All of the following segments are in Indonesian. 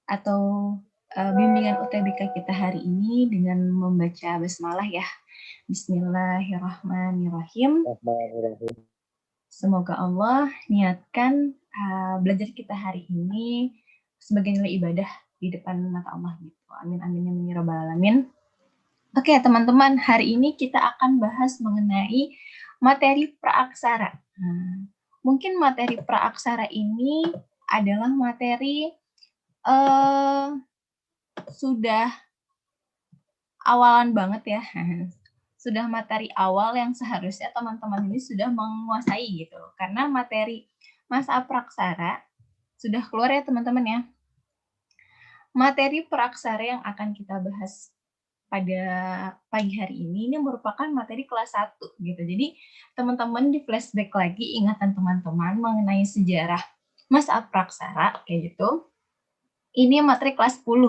atau bimbingan UTBK kita hari ini dengan membaca basmalah ya. Bismillahirrahmanirrahim. Semoga Allah niatkan belajar kita hari ini sebagai nilai ibadah di depan mata Allah gitu. Amin amin amin ya rabbal alamin. Oke teman-teman, hari ini kita akan bahas mengenai materi praaksara. Mungkin materi praaksara ini adalah materi sudah awalan banget ya. Sudah materi awal yang seharusnya teman-teman ini sudah menguasai gitu. Karena materi masa praaksara sudah keluar ya teman-teman ya. Materi praaksara yang akan kita bahas pada pagi hari ini merupakan materi kelas 1 gitu. Jadi teman-teman di flashback lagi ingatan teman-teman mengenai sejarah masa praaksara kayak gitu. Ini materi kelas 10.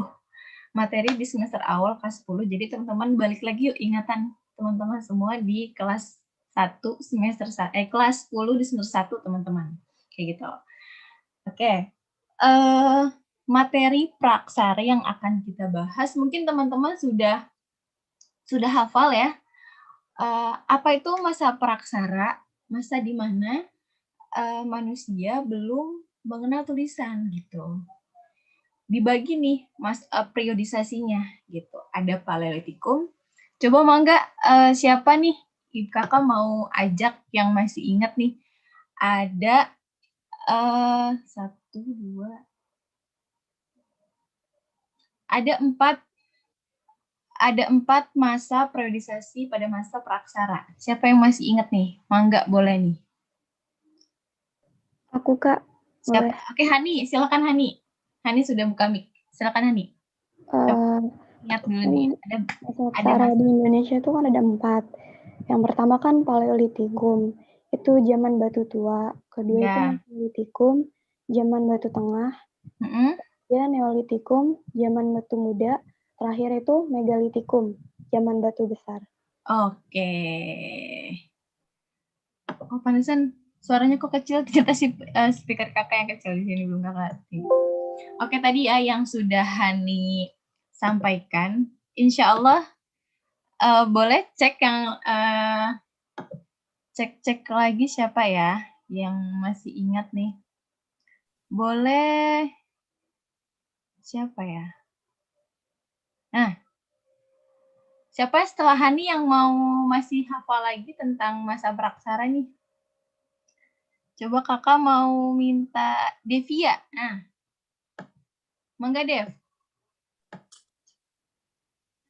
Materi di semester awal kelas 10. Jadi teman-teman balik lagi yuk ingatan teman-teman semua di kelas 1 semester kelas 10 di semester 1 teman-teman. Kayak gitu. Oke. Materi praaksara yang akan kita bahas mungkin teman-teman sudah hafal ya. Apa itu masa praaksara? Masa di mana manusia belum mengenal tulisan gitu. Dibagi nih periodisasinya gitu. Ada Paleolitikum. Coba mangga siapa nih kakak mau ajak yang masih ingat nih. Ada 1, 2, ada 4 masa periodisasi pada masa praaksara. Siapa yang masih ingat nih? Mangga boleh nih. Aku Kak. Siapa? Oke Hani, silakan Hani. Hani sudah buka mic. Silakan Hani. Ingat dulu nih. Masa di Indonesia itu kan ada 4. Yang pertama kan Paleolitikum. Itu zaman batu tua. Kedua itu Neolitikum, zaman batu tengah. Kemudian Neolitikum, zaman batu muda. Terakhir itu Megalitikum, zaman batu besar. Oke. Oh, pantesan suaranya kok kecil, ternyata speaker kakak yang kecil di sini belum kakak ngerti. Oke, tadi ya yang sudah Hani sampaikan. Insya Allah boleh cek yang cek lagi siapa ya yang masih ingat nih. Boleh siapa ya? Nah, siapa setelah Hani yang mau masih hafal lagi tentang masa praaksara nih? Coba kakak mau minta Devia. Nah, mangga Dev.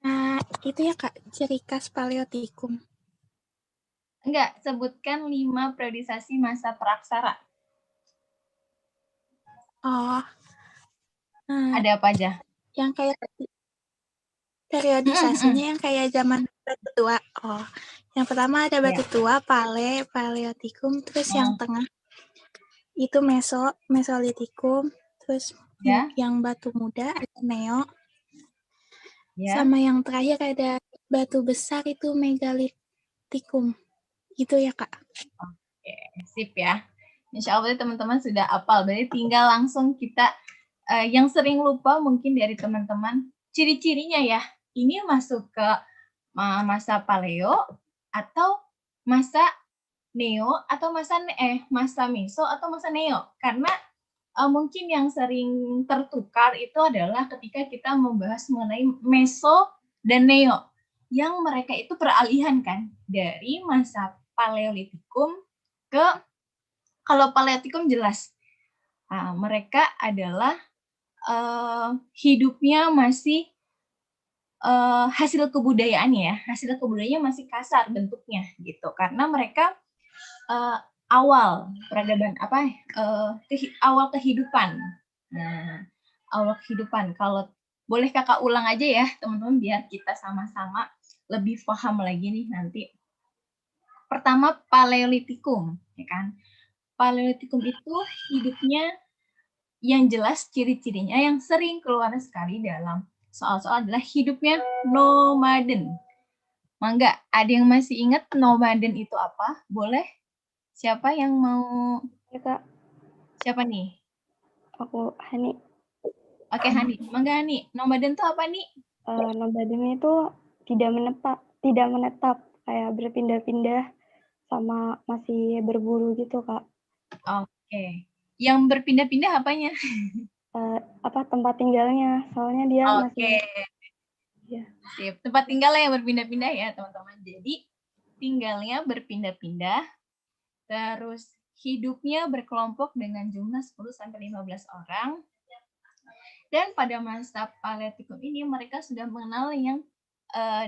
Nah, itu ya Kak, ciri khas Paleolitikum. Enggak, sebutkan 5 periodisasi masa praaksara. Oh. Ada apa aja? Yang kayak periodisasinya yang kayak zaman batu tua. Oh, yang pertama ada batu tua, Paleolitikum, terus yang tengah itu Mesolitikum, terus yang batu muda ada Neo. Sama yang terakhir ada batu besar itu Megalitikum. Gitu ya, Kak. Oke, sip ya. Insya Allah teman-teman sudah hafal. Berarti tinggal langsung kita yang sering lupa mungkin dari teman-teman ciri-cirinya ya. Ini masuk ke masa Paleo atau masa Neo atau masa Meso atau masa Neo. Karena mungkin yang sering tertukar itu adalah ketika kita membahas mengenai Meso dan Neo. Yang mereka itu peralihan kan dari masa Paleolitikum ke, kalau Paleolitikum jelas mereka adalah hidupnya masih hasil kebudayaannya ya, hasil kebudayaannya masih kasar bentuknya gitu, karena mereka awal peradaban awal kehidupan. Nah, awal kehidupan. Kalau boleh kakak ulang aja ya teman-teman biar kita sama-sama lebih paham lagi nih nanti. Pertama Paleolitikum, ya kan? Paleolitikum itu hidupnya yang jelas ciri-cirinya yang sering keluar sekali dalam soal-soal adalah hidupnya nomaden. Mangga, ada yang masih ingat nomaden itu apa? Boleh? Siapa yang mau? Ya, Kak. Siapa nih? Aku, Hani. Oke, Hani. Mangga, Hani. Nomaden itu apa, nih? Nomaden itu tidak menetap, kayak berpindah-pindah sama masih berburu gitu, Kak. Oke. Yang berpindah-pindah apanya? Tempat tinggalnya, soalnya dia masih. Ya. Sip. Tempat tinggalnya yang berpindah-pindah ya, teman-teman. Jadi, tinggalnya berpindah-pindah, terus hidupnya berkelompok dengan jumlah 10-15 orang. Dan pada masa Paleolitikum ini mereka sudah mengenal yang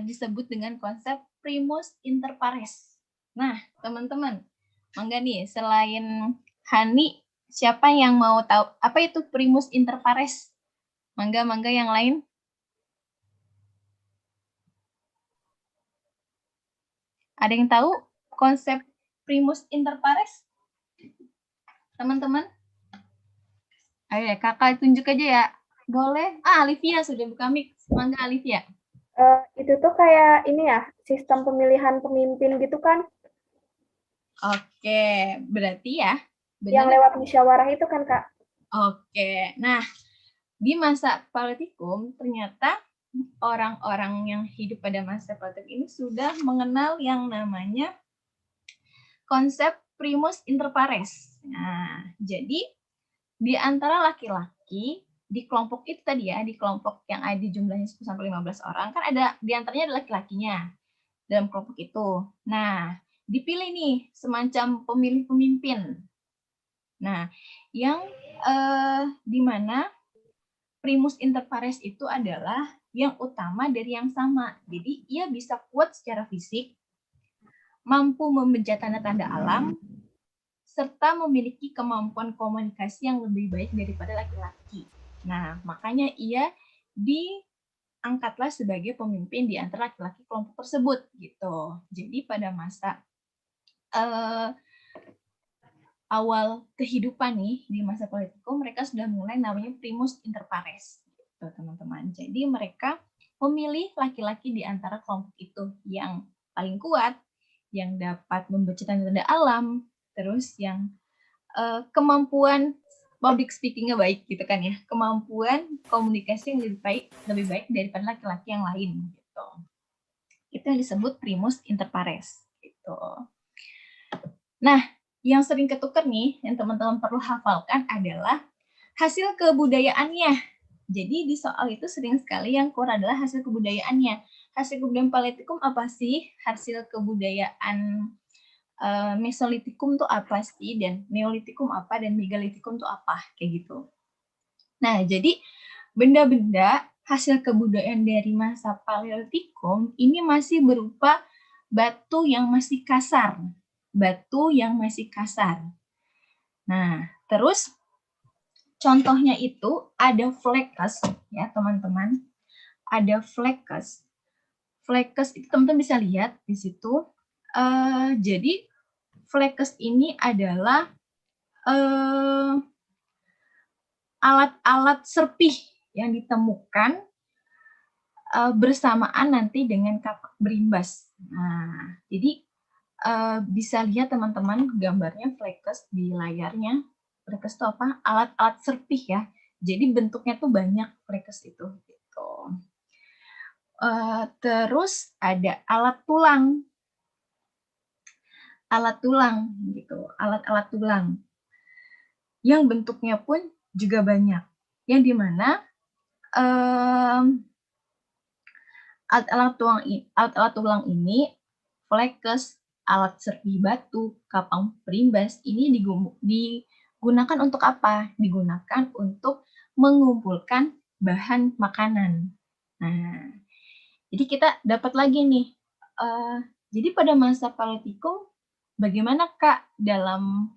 disebut dengan konsep primus inter pares. Nah, teman-teman, mangga nih, selain Hani, siapa yang mau tahu apa itu primus inter pares? Mangga yang lain. Ada yang tahu konsep primus inter pares? Teman-teman? Ayo ya, kakak tunjuk aja ya. Boleh? Alivia sudah buka mic. Mangga, Alivia. Itu tuh kayak ini ya, sistem pemilihan pemimpin gitu kan? Oke, berarti ya. Benar. Yang lewat musyawarah itu kan, Kak? Oke, nah di masa Paleolitikum ternyata orang-orang yang hidup pada masa Paleolitikum ini sudah mengenal yang namanya konsep primus inter pares. Nah, jadi di antara laki-laki di kelompok itu tadi ya, di kelompok yang ada jumlahnya 10-15 orang, kan ada di antaranya ada laki-lakinya dalam kelompok itu. Nah, dipilih nih semacam pemilih pemimpin. Nah, yang di mana primus inter pares itu adalah yang utama dari yang sama. Jadi, ia bisa kuat secara fisik, mampu membaca tanda-tanda alam, serta memiliki kemampuan komunikasi yang lebih baik daripada laki-laki. Nah, makanya ia diangkatlah sebagai pemimpin di antara laki-laki kelompok tersebut gitu. Jadi pada masa awal kehidupan nih di masa Paleolitikum, mereka sudah mulai namanya primus inter pares, gitu, teman-teman. Jadi mereka memilih laki-laki di antara kelompok itu yang paling kuat, yang dapat membaca tanda-tanda alam, terus yang kemampuan public speaking-nya baik gitu kan ya, kemampuan komunikasi yang lebih baik daripada laki-laki yang lain gitu. Itu yang disebut primus inter pares gitu. Nah, yang sering ketukar nih yang teman-teman perlu hafalkan adalah hasil kebudayaannya. Jadi di soal itu sering sekali yang keluar adalah hasil kebudayaannya. Hasil kebudayaan Paleolitikum apa sih? Hasil kebudayaan Mesolitikum tuh apa sih, dan Neolitikum apa, dan Megalitikum tuh apa, kayak gitu. Nah, jadi benda-benda hasil kebudayaan dari masa Paleolitikum ini masih berupa batu yang masih kasar. Batu yang masih kasar. Nah, terus contohnya itu ada Fleques, ya teman-teman. Ada Fleques. Fleques itu teman-teman bisa lihat di situ. Jadi Fleques ini adalah alat-alat serpih yang ditemukan bersamaan nanti dengan kapak berimbas. Nah, jadi bisa lihat teman-teman gambarnya Fleques di layarnya. Fleques itu apa? Alat-alat serpih ya. Jadi bentuknya tuh banyak Fleques itu. Gitu. Terus ada alat tulang. Alat tulang gitu, alat-alat tulang yang bentuknya pun juga banyak, yang dimana alat-alat tulang ini, Fleques, alat serpih batu, kapang berimbas ini digunakan untuk apa? Digunakan untuk mengumpulkan bahan makanan. Nah, jadi kita dapat lagi nih. Jadi pada masa Paleolitikum bagaimana Kak dalam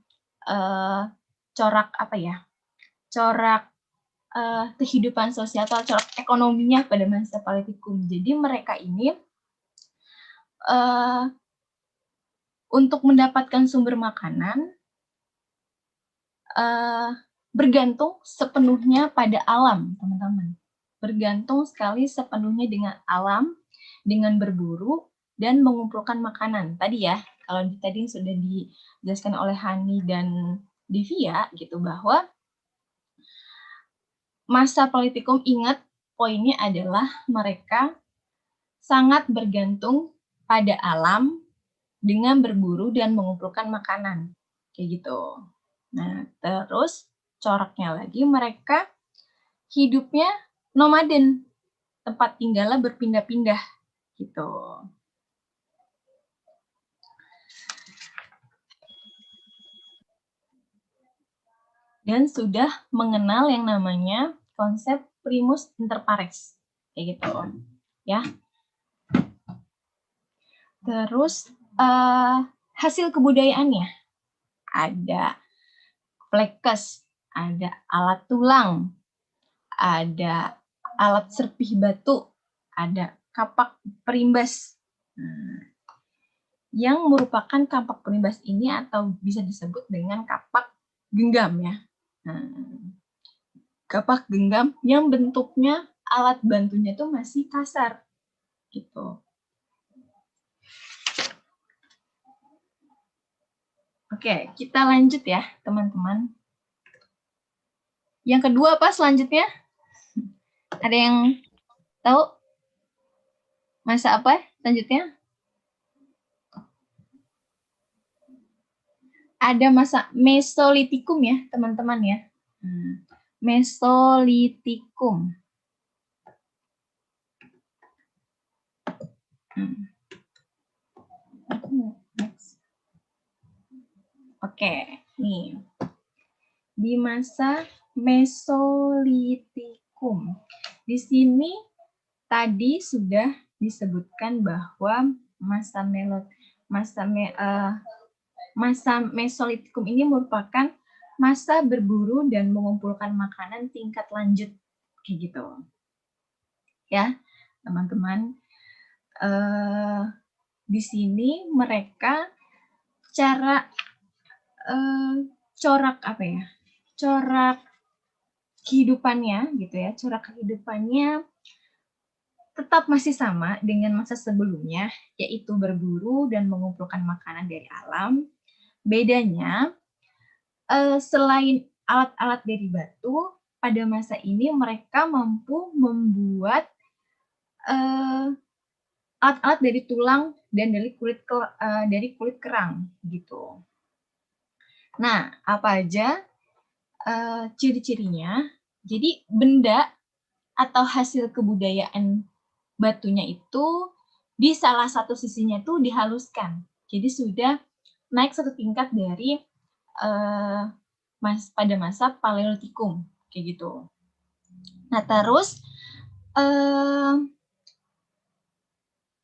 corak apa ya? Corak kehidupan sosial atau corak ekonominya pada masa Paleolitikum. Jadi mereka ini untuk mendapatkan sumber makanan bergantung sepenuhnya pada alam, teman-teman. Bergantung sekali sepenuhnya dengan alam, dengan berburu dan mengumpulkan makanan. Tadi ya, kalau tadi sudah dijelaskan oleh Hani dan Divya gitu, bahwa masa Paleolitikum, ingat poinnya adalah mereka sangat bergantung pada alam dengan berburu dan mengumpulkan makanan, kayak gitu. Nah, terus coraknya lagi mereka hidupnya nomaden, tempat tinggalnya berpindah-pindah, gitu. Dan sudah mengenal yang namanya konsep primus inter pares, kayak gitu, ya. Terus hasil kebudayaannya ada plekes, ada alat tulang, ada alat serpih batu, ada kapak perimbas. Yang merupakan kapak perimbas ini atau bisa disebut dengan kapak genggam, ya. Kapak genggam yang bentuknya alat bantunya itu masih kasar, gitu. Oke, kita lanjut ya, teman-teman. Yang kedua apa selanjutnya? Ada yang tahu? Masa apa selanjutnya? Ada masa Mesolitikum ya, teman-teman ya. Mesolitikum. Oke, nih. Di masa Mesolitikum. Di sini tadi sudah disebutkan bahwa masa Mesolitikum ini merupakan masa berburu dan mengumpulkan makanan tingkat lanjut, kayak gitu. Ya, teman-teman. Di sini mereka corak apa ya? Corak kehidupannya gitu ya. Corak kehidupannya tetap masih sama dengan masa sebelumnya, yaitu berburu dan mengumpulkan makanan dari alam. Bedanya, selain alat-alat dari batu, pada masa ini mereka mampu membuat alat-alat dari tulang dan dari kulit kerang, gitu. Nah, apa aja ciri-cirinya? Jadi benda atau hasil kebudayaan batunya itu di salah satu sisinya itu dihaluskan. Jadi sudah naik satu tingkat dari pada masa Paleolitikum, kayak gitu. Nah, terus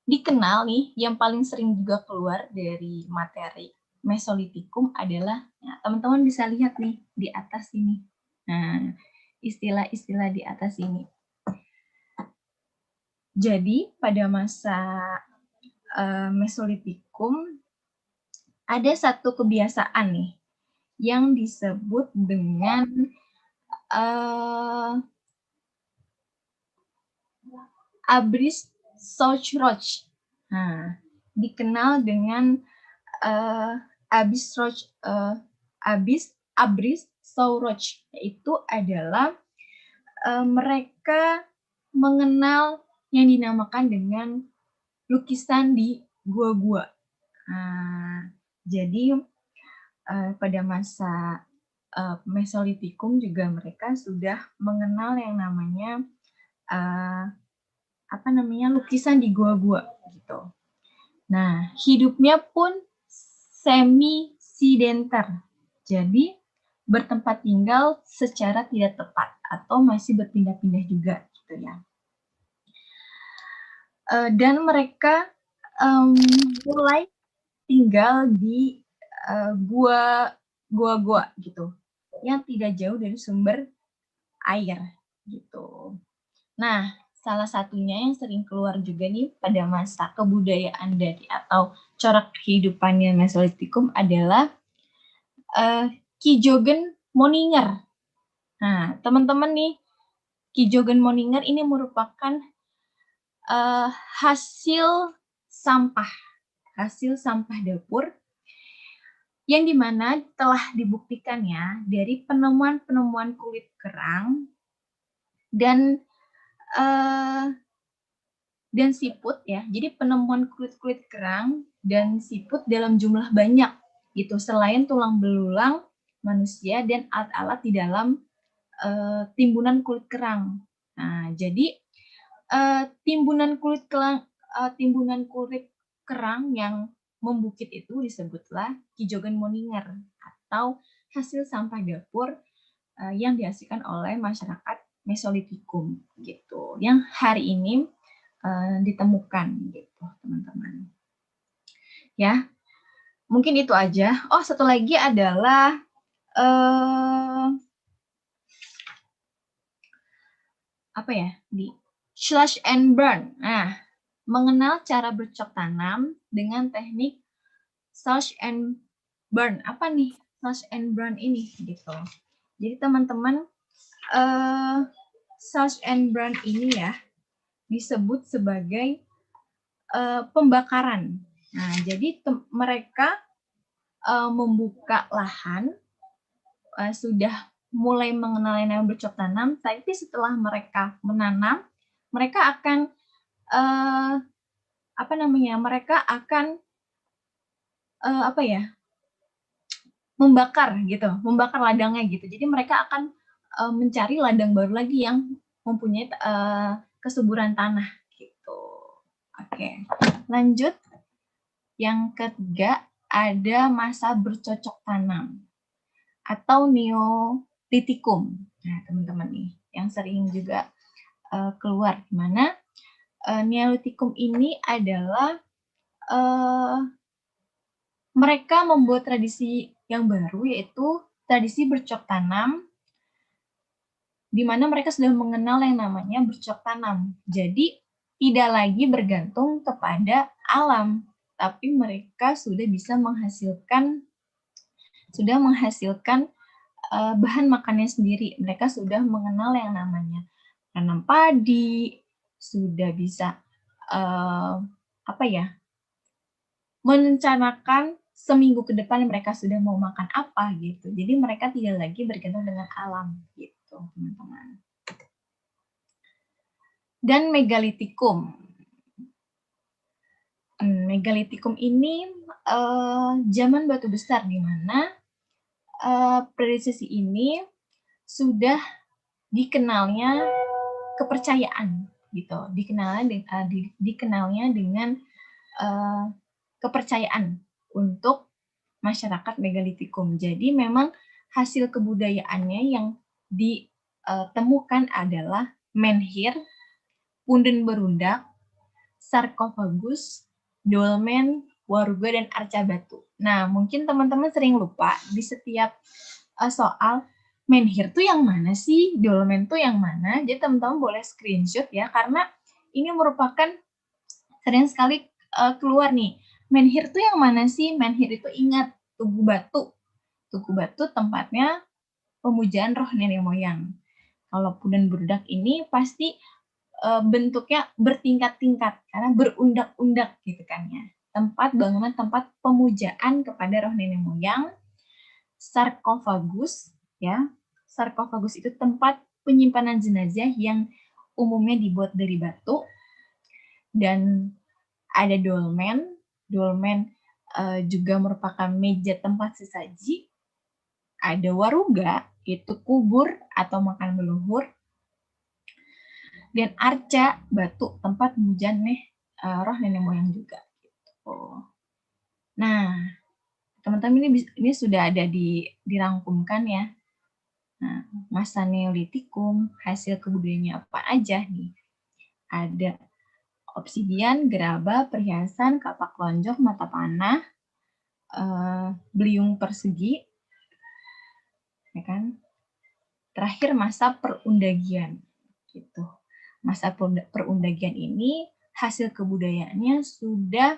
dikenal nih yang paling sering juga keluar dari materi Mesolitikum adalah, ya, teman-teman bisa lihat nih di atas ini. Nah, istilah-istilah di atas ini. Jadi pada masa Mesolitikum ada satu kebiasaan nih yang disebut dengan Abris Sauchroch. Nah, dikenal dengan Abris Sauchroch, yaitu adalah mereka mengenal yang dinamakan dengan lukisan di gua-gua. Nah, jadi pada masa Mesolitikum juga mereka sudah mengenal yang namanya lukisan di gua-gua gitu. Nah, hidupnya pun semi-sidenter. Jadi bertempat tinggal secara tidak tepat atau masih berpindah-pindah juga gitu ya. Dan mereka mulai tinggal di gua-gua gitu, yang tidak jauh dari sumber air gitu. Nah, salah satunya yang sering keluar juga nih pada masa kebudayaan dari atau corak kehidupannya Mesolitikum adalah Kijogen Moninger. Nah, teman-teman nih, Kijogen Moninger ini merupakan hasil sampah dapur yang dimana telah dibuktikan ya dari penemuan kulit kerang dan siput ya. Jadi penemuan kulit-kulit kerang dan siput dalam jumlah banyak gitu, selain tulang belulang manusia dan alat-alat di dalam timbunan kulit kerang. Nah, jadi timbunan kulit kerang yang membukit itu disebutlah Kijogan Moninger atau hasil sampah dapur yang dihasilkan oleh masyarakat Mesolitikum gitu. Yang hari ini ditemukan gitu, teman-teman. Ya, mungkin itu aja. Oh, satu lagi adalah apa ya? Di slash and burn. Nah, mengenal cara bercocok tanam dengan teknik slash and burn. Apa nih slash and burn ini gitu. Jadi teman-teman slash and burn ini ya disebut sebagai pembakaran. Nah, jadi mereka membuka lahan, sudah mulai mengenal yang namanya bercocok tanam, tapi setelah mereka menanam, mereka akan mereka akan membakar gitu, membakar ladangnya gitu. Jadi mereka akan mencari ladang baru lagi yang mempunyai kesuburan tanah gitu. Oke, lanjut. Yang ketiga ada masa bercocok tanam atau Neolitikum. Nah, teman-teman nih yang sering juga keluar, di mana Neolitikum ini adalah mereka membuat tradisi yang baru, yaitu tradisi bercocok tanam, di mana mereka sudah mengenal yang namanya bercocok tanam. Jadi tidak lagi bergantung kepada alam, tapi mereka sudah bisa menghasilkan bahan makannya sendiri. Mereka sudah mengenal yang namanya tanam padi, sudah bisa merencanakan seminggu ke depan mereka sudah mau makan apa gitu. Jadi mereka tidak lagi bergantung dengan alam gitu, teman-teman. Dan Megalitikum. Megalitikum ini zaman batu besar, di mana prediksi ini sudah dikenalnya kepercayaan gitu, dikenalnya dengan kepercayaan untuk masyarakat Megalitikum. Jadi memang hasil kebudayaannya yang ditemukan adalah menhir, punden berundak, sarkofagus, dolmen, waruga, dan arca batu. Nah, mungkin teman-teman sering lupa di setiap soal menhir tuh yang mana sih, dolmen tuh yang mana. Jadi teman-teman boleh screenshot ya, karena ini merupakan sering sekali keluar nih. Menhir tuh yang mana sih? Menhir itu ingat Tugu Batu. Tugu Batu tempatnya pemujaan roh nenek moyang. Kalau punden berundak ini pasti bentuknya bertingkat-tingkat karena berundak-undak gitu kan ya. Bangunan tempat pemujaan kepada roh nenek moyang. Sarkofagus ya. Sarkofagus itu tempat penyimpanan jenazah yang umumnya dibuat dari batu. Dan ada dolmen. Dolmen juga merupakan meja tempat sesaji. Ada waruga, itu kubur atau makan leluhur. Dan arca, batu, tempat pemujaan roh nenek moyang juga. Gitu. Nah, teman-teman ini sudah ada dirangkumkan ya. Nah, masa Neolitikum, hasil kebudayaannya apa aja nih? Ada obsidian, gerabah, perhiasan, kapak lonjong, mata panah, beliung persegi, ya kan? Terakhir masa perundagian, gitu. Masa perundagian ini hasil kebudayaannya sudah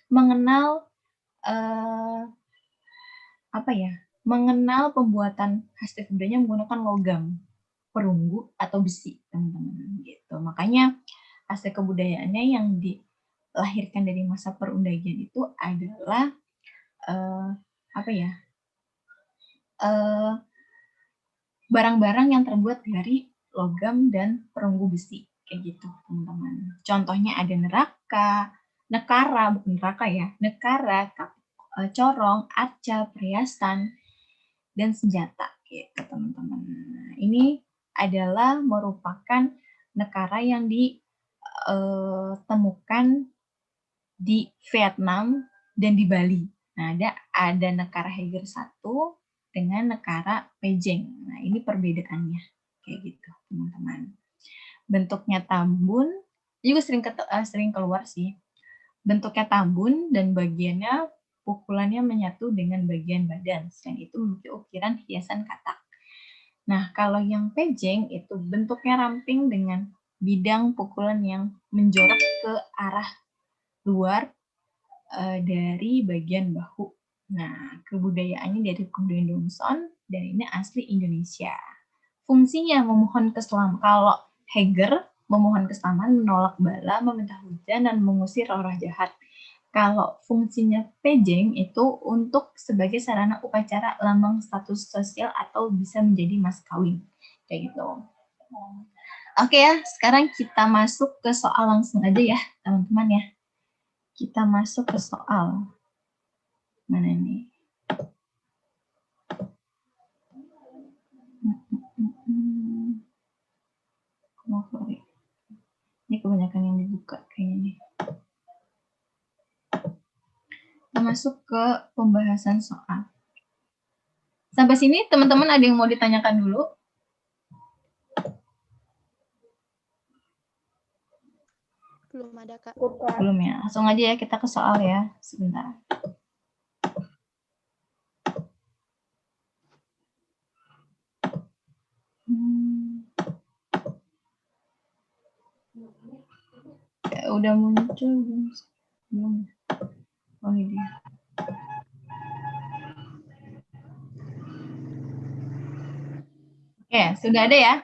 mengenal mengenal pembuatan hasil kebudayaannya menggunakan logam, perunggu atau besi, teman-teman. Gitu. Makanya hasil kebudayaannya yang dilahirkan dari masa perundagian itu adalah barang-barang yang terbuat dari logam, dan perunggu besi. Kayak gitu, teman-teman. Contohnya ada nekara, bukan neraka ya, nekara, corong, arca, perhiasan, dan senjata. Gitu, teman-teman. Nah, ini adalah merupakan nekara yang ditemukan di Vietnam dan di Bali. Nah, ada nekara Heger 1 dengan nekara Pejeng. Nah, ini perbedaannya. Kayak gitu, teman-teman. Bentuknya tambun, juga sering keluar sih. Bentuknya tambun dan bagiannya pukulannya menyatu dengan bagian badan. Selain itu memiliki ukiran hiasan katak. Nah, kalau yang Pejeng itu bentuknya ramping dengan bidang pukulan yang menjorok ke arah luar dari bagian bahu. Nah, kebudayaannya dari kebudayaan Dongson dan ini asli Indonesia. Fungsinya memohon keselamatan. Kalau Heger memohon keselamatan, menolak bala, meminta hujan, dan mengusir roh-roh jahat. Kalau fungsinya Pejeng itu untuk sebagai sarana upacara lambang status sosial atau bisa menjadi mas kawin. Kayak gitu. Oke ya, sekarang kita masuk ke soal langsung aja ya, teman-teman ya. Kita masuk ke soal. Mana nih? Ini kebanyakan yang dibuka kayaknya nih. Kita masuk ke pembahasan soal. Sampai sini teman-teman ada yang mau ditanyakan dulu? Belum ada, Kak. Belum ya. Langsung aja ya kita ke soal ya. Sebentar. Ya, udah muncul belum? Oh ini. Oke, sudah ada ya?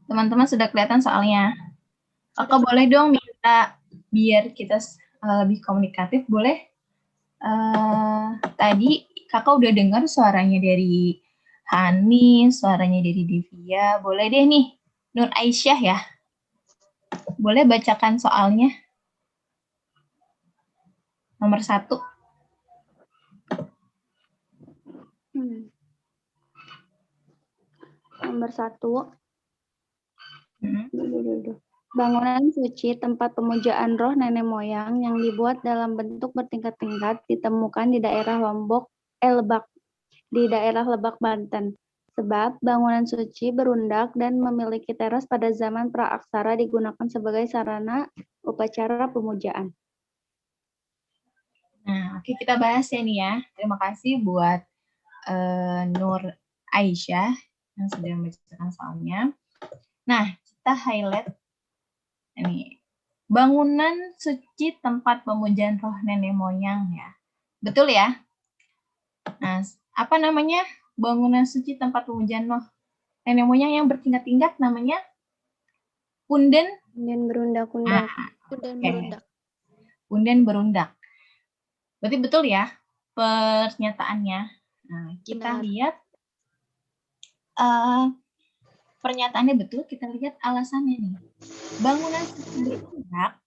Teman-teman sudah kelihatan soalnya. Kakak boleh dong minta biar kita lebih komunikatif, boleh? Tadi kakak udah dengar suaranya dari Hani, suaranya dari Divya. Boleh deh nih, Nur Aisyah ya. Boleh bacakan soalnya? Nomor 1. Nomor 1. Bangunan suci tempat pemujaan roh nenek moyang yang dibuat dalam bentuk bertingkat-tingkat ditemukan di daerah Lebak, Banten. Sebab bangunan suci berundak dan memiliki teras pada zaman praaksara digunakan sebagai sarana upacara pemujaan. Nah, oke kita bahas ya nih ya. Terima kasih buat Nur Aisyah yang sudah membacakan soalnya. Nah, kita highlight ini. Bangunan suci tempat pemujaan roh nenek moyang ya. Betul ya? Nah, apa namanya? Bangunan suci tempat pemujaan roh nenek moyang yang bertingkat-tingkat namanya punden berundak-undak. Punden berundak. Berarti betul ya pernyataannya. Nah, kita lihat pernyataannya betul, kita lihat alasannya nih. Bangunan suci berundak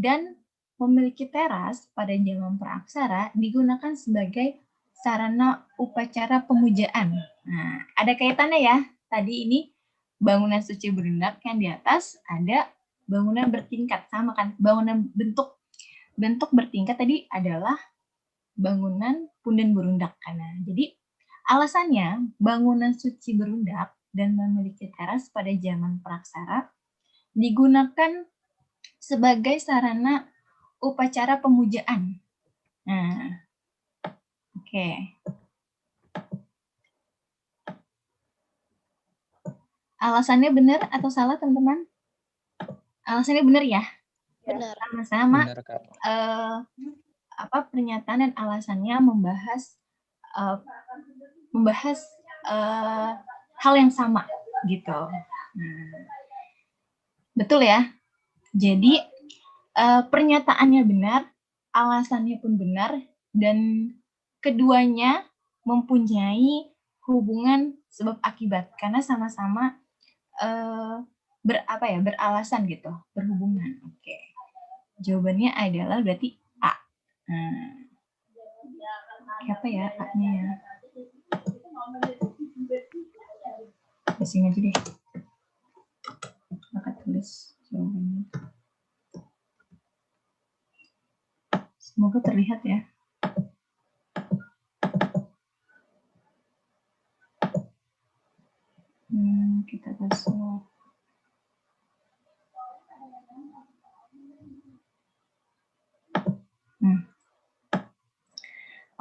dan memiliki teras pada zaman praaksara digunakan sebagai sarana upacara pemujaan. Nah, ada kaitannya ya. Tadi ini bangunan suci berundak yang di atas ada bangunan bertingkat, sama kan? Bangunan bentuk bertingkat tadi adalah bangunan punden berundak karena. Jadi alasannya bangunan suci berundak dan memiliki teras pada zaman praaksara digunakan sebagai sarana upacara pemujaan. Nah, oke. Alasannya benar atau salah, teman-teman? Alasannya benar ya? Benar. Sama-sama. Pernyataan dan alasannya membahas hal yang sama gitu. Nah, betul ya? Jadi pernyataannya benar, alasannya pun benar, dan keduanya mempunyai hubungan sebab akibat karena sama-sama beralasan gitu, berhubungan. Oke. Jawabannya adalah berarti A. Nah, apa ya A-nya ya? Kasih aja deh. Maka tulis jawabannya. Semoga terlihat ya. Kita masuk.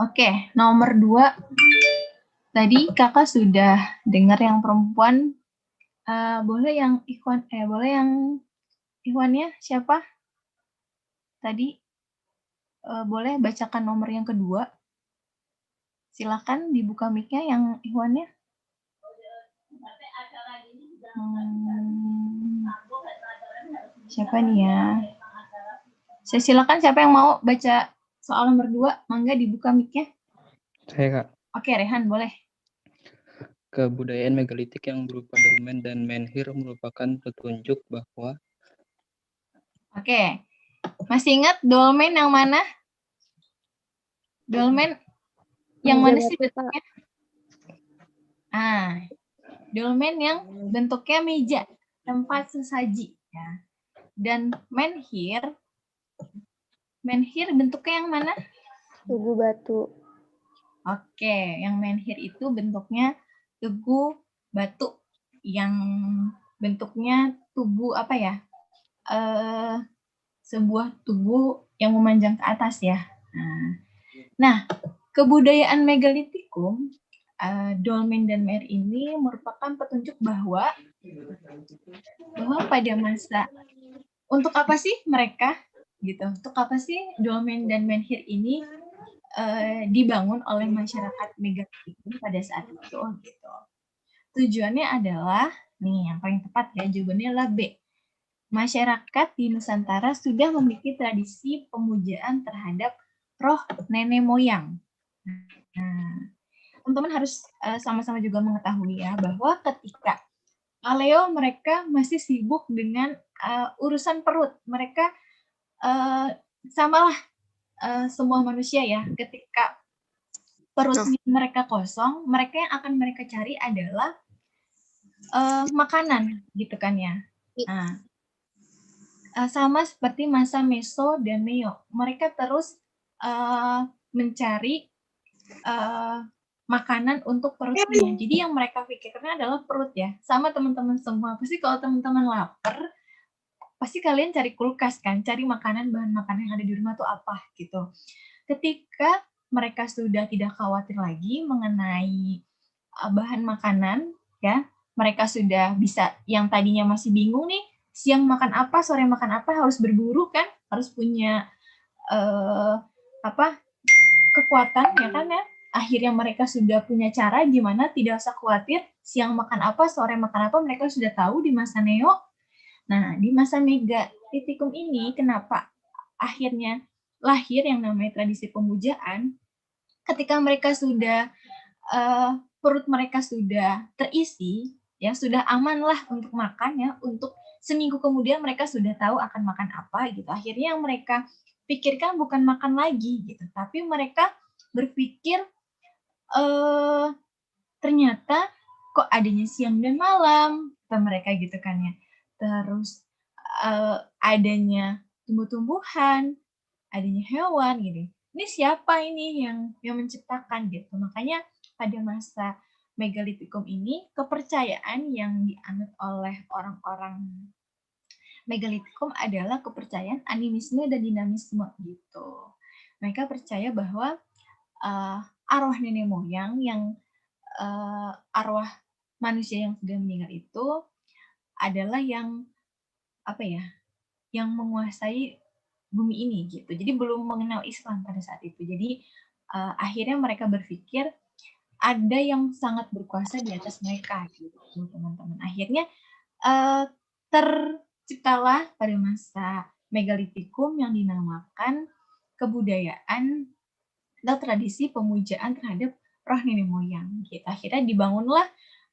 Oke, nomor 2. Tadi kakak sudah dengar yang perempuan. Boleh yang Ikhwan, boleh yang Ikhwannya siapa? Tadi boleh bacakan nomor yang kedua. Silakan dibuka mic-nya yang Ikhwannya. Siapa nih ya? Saya silakan siapa yang mau baca soal nomor 2, mangga dibuka mic-nya. Saya, Kak. Oke, Rehan boleh. Kebudayaan megalitik yang berupa dolmen dan menhir merupakan petunjuk bahwa. Oke. Masih ingat dolmen yang mana? Dolmen yang mana sih bentuknya? Dolmen yang bentuknya meja, tempat sesaji ya. Dan menhir bentuknya yang mana? Tugu batu. Oke, yang menhir itu bentuknya tugu batu yang bentuknya tugu apa ya? Sebuah tugu yang memanjang ke atas ya. Nah, kebudayaan megalitikum, dolmen dan menhir ini merupakan petunjuk bahwa pada masa untuk apa sih mereka gitu? Untuk apa sih dolmen dan menhir ini dibangun oleh masyarakat megalitikum pada saat itu gitu. Tujuannya adalah nih yang paling tepat ya, jawabannya adalah B. Masyarakat di Nusantara sudah memiliki tradisi pemujaan terhadap roh nenek moyang. Nah, teman-teman harus sama-sama juga mengetahui ya bahwa ketika Aleo mereka masih sibuk dengan urusan perut. Mereka samalah semua manusia ya, ketika perutnya mereka kosong, mereka yang akan mereka cari adalah makanan gitu kan ya. Nah, sama seperti masa Meso dan Neo, mereka terus mencari makanan untuk perutnya. Jadi yang mereka pikirkan adalah perut ya. Sama teman-teman semua. Pasti kalau teman-teman lapar, pasti kalian cari kulkas kan, cari makanan, bahan makanan yang ada di rumah tuh apa gitu. Ketika mereka sudah tidak khawatir lagi mengenai bahan makanan, ya, mereka sudah bisa, yang tadinya masih bingung nih, siang makan apa, sore makan apa, harus berburu kan, harus punya kekuatan ya kan ya. Akhirnya mereka sudah punya cara gimana tidak usah khawatir siang makan apa, sore makan apa, mereka sudah tahu di masa Neo. Nah, di masa megalitikum ini kenapa akhirnya lahir yang namanya tradisi pemujaan? Ketika mereka sudah perut mereka sudah terisi, ya sudah aman lah untuk makan ya, untuk seminggu kemudian mereka sudah tahu akan makan apa gitu. Akhirnya yang mereka pikirkan bukan makan lagi gitu, tapi mereka berpikir ternyata kok adanya siang dan malam, mereka gitu kan ya. Terus adanya tumbuh-tumbuhan, adanya hewan gitu. Ini siapa ini yang menciptakan gitu. Makanya pada masa megalitikum ini kepercayaan yang dianut oleh orang-orang megalitikum adalah kepercayaan animisme dan dinamisme gitu. Mereka percaya bahwa arwah nenek moyang yang arwah manusia yang sudah meninggal itu adalah yang yang menguasai bumi ini gitu. Jadi belum mengenal Islam pada saat itu. Jadi akhirnya mereka berpikir ada yang sangat berkuasa di atas mereka gitu, teman-teman. Akhirnya terciptalah pada masa megalitikum yang dinamakan kebudayaan atau tradisi pemujaan terhadap roh nenek moyang. Gitu. Akhirnya dibangunlah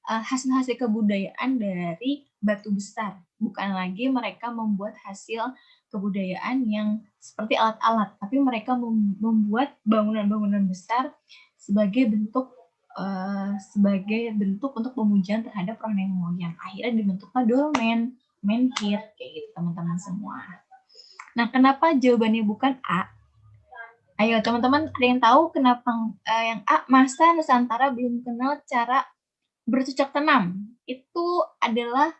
hasil-hasil kebudayaan dari batu besar. Bukan lagi mereka membuat hasil kebudayaan yang seperti alat-alat, tapi mereka membuat bangunan-bangunan besar sebagai bentuk untuk pemujaan terhadap roh nenek moyang. Akhirnya dibentuklah dolmen, menhir, kayak gitu teman-teman semua. Nah, kenapa jawabannya bukan A? Ayo teman-teman, ada yang tahu kenapa yang A, masa Nusantara belum kenal cara bercocok tanam? Itu adalah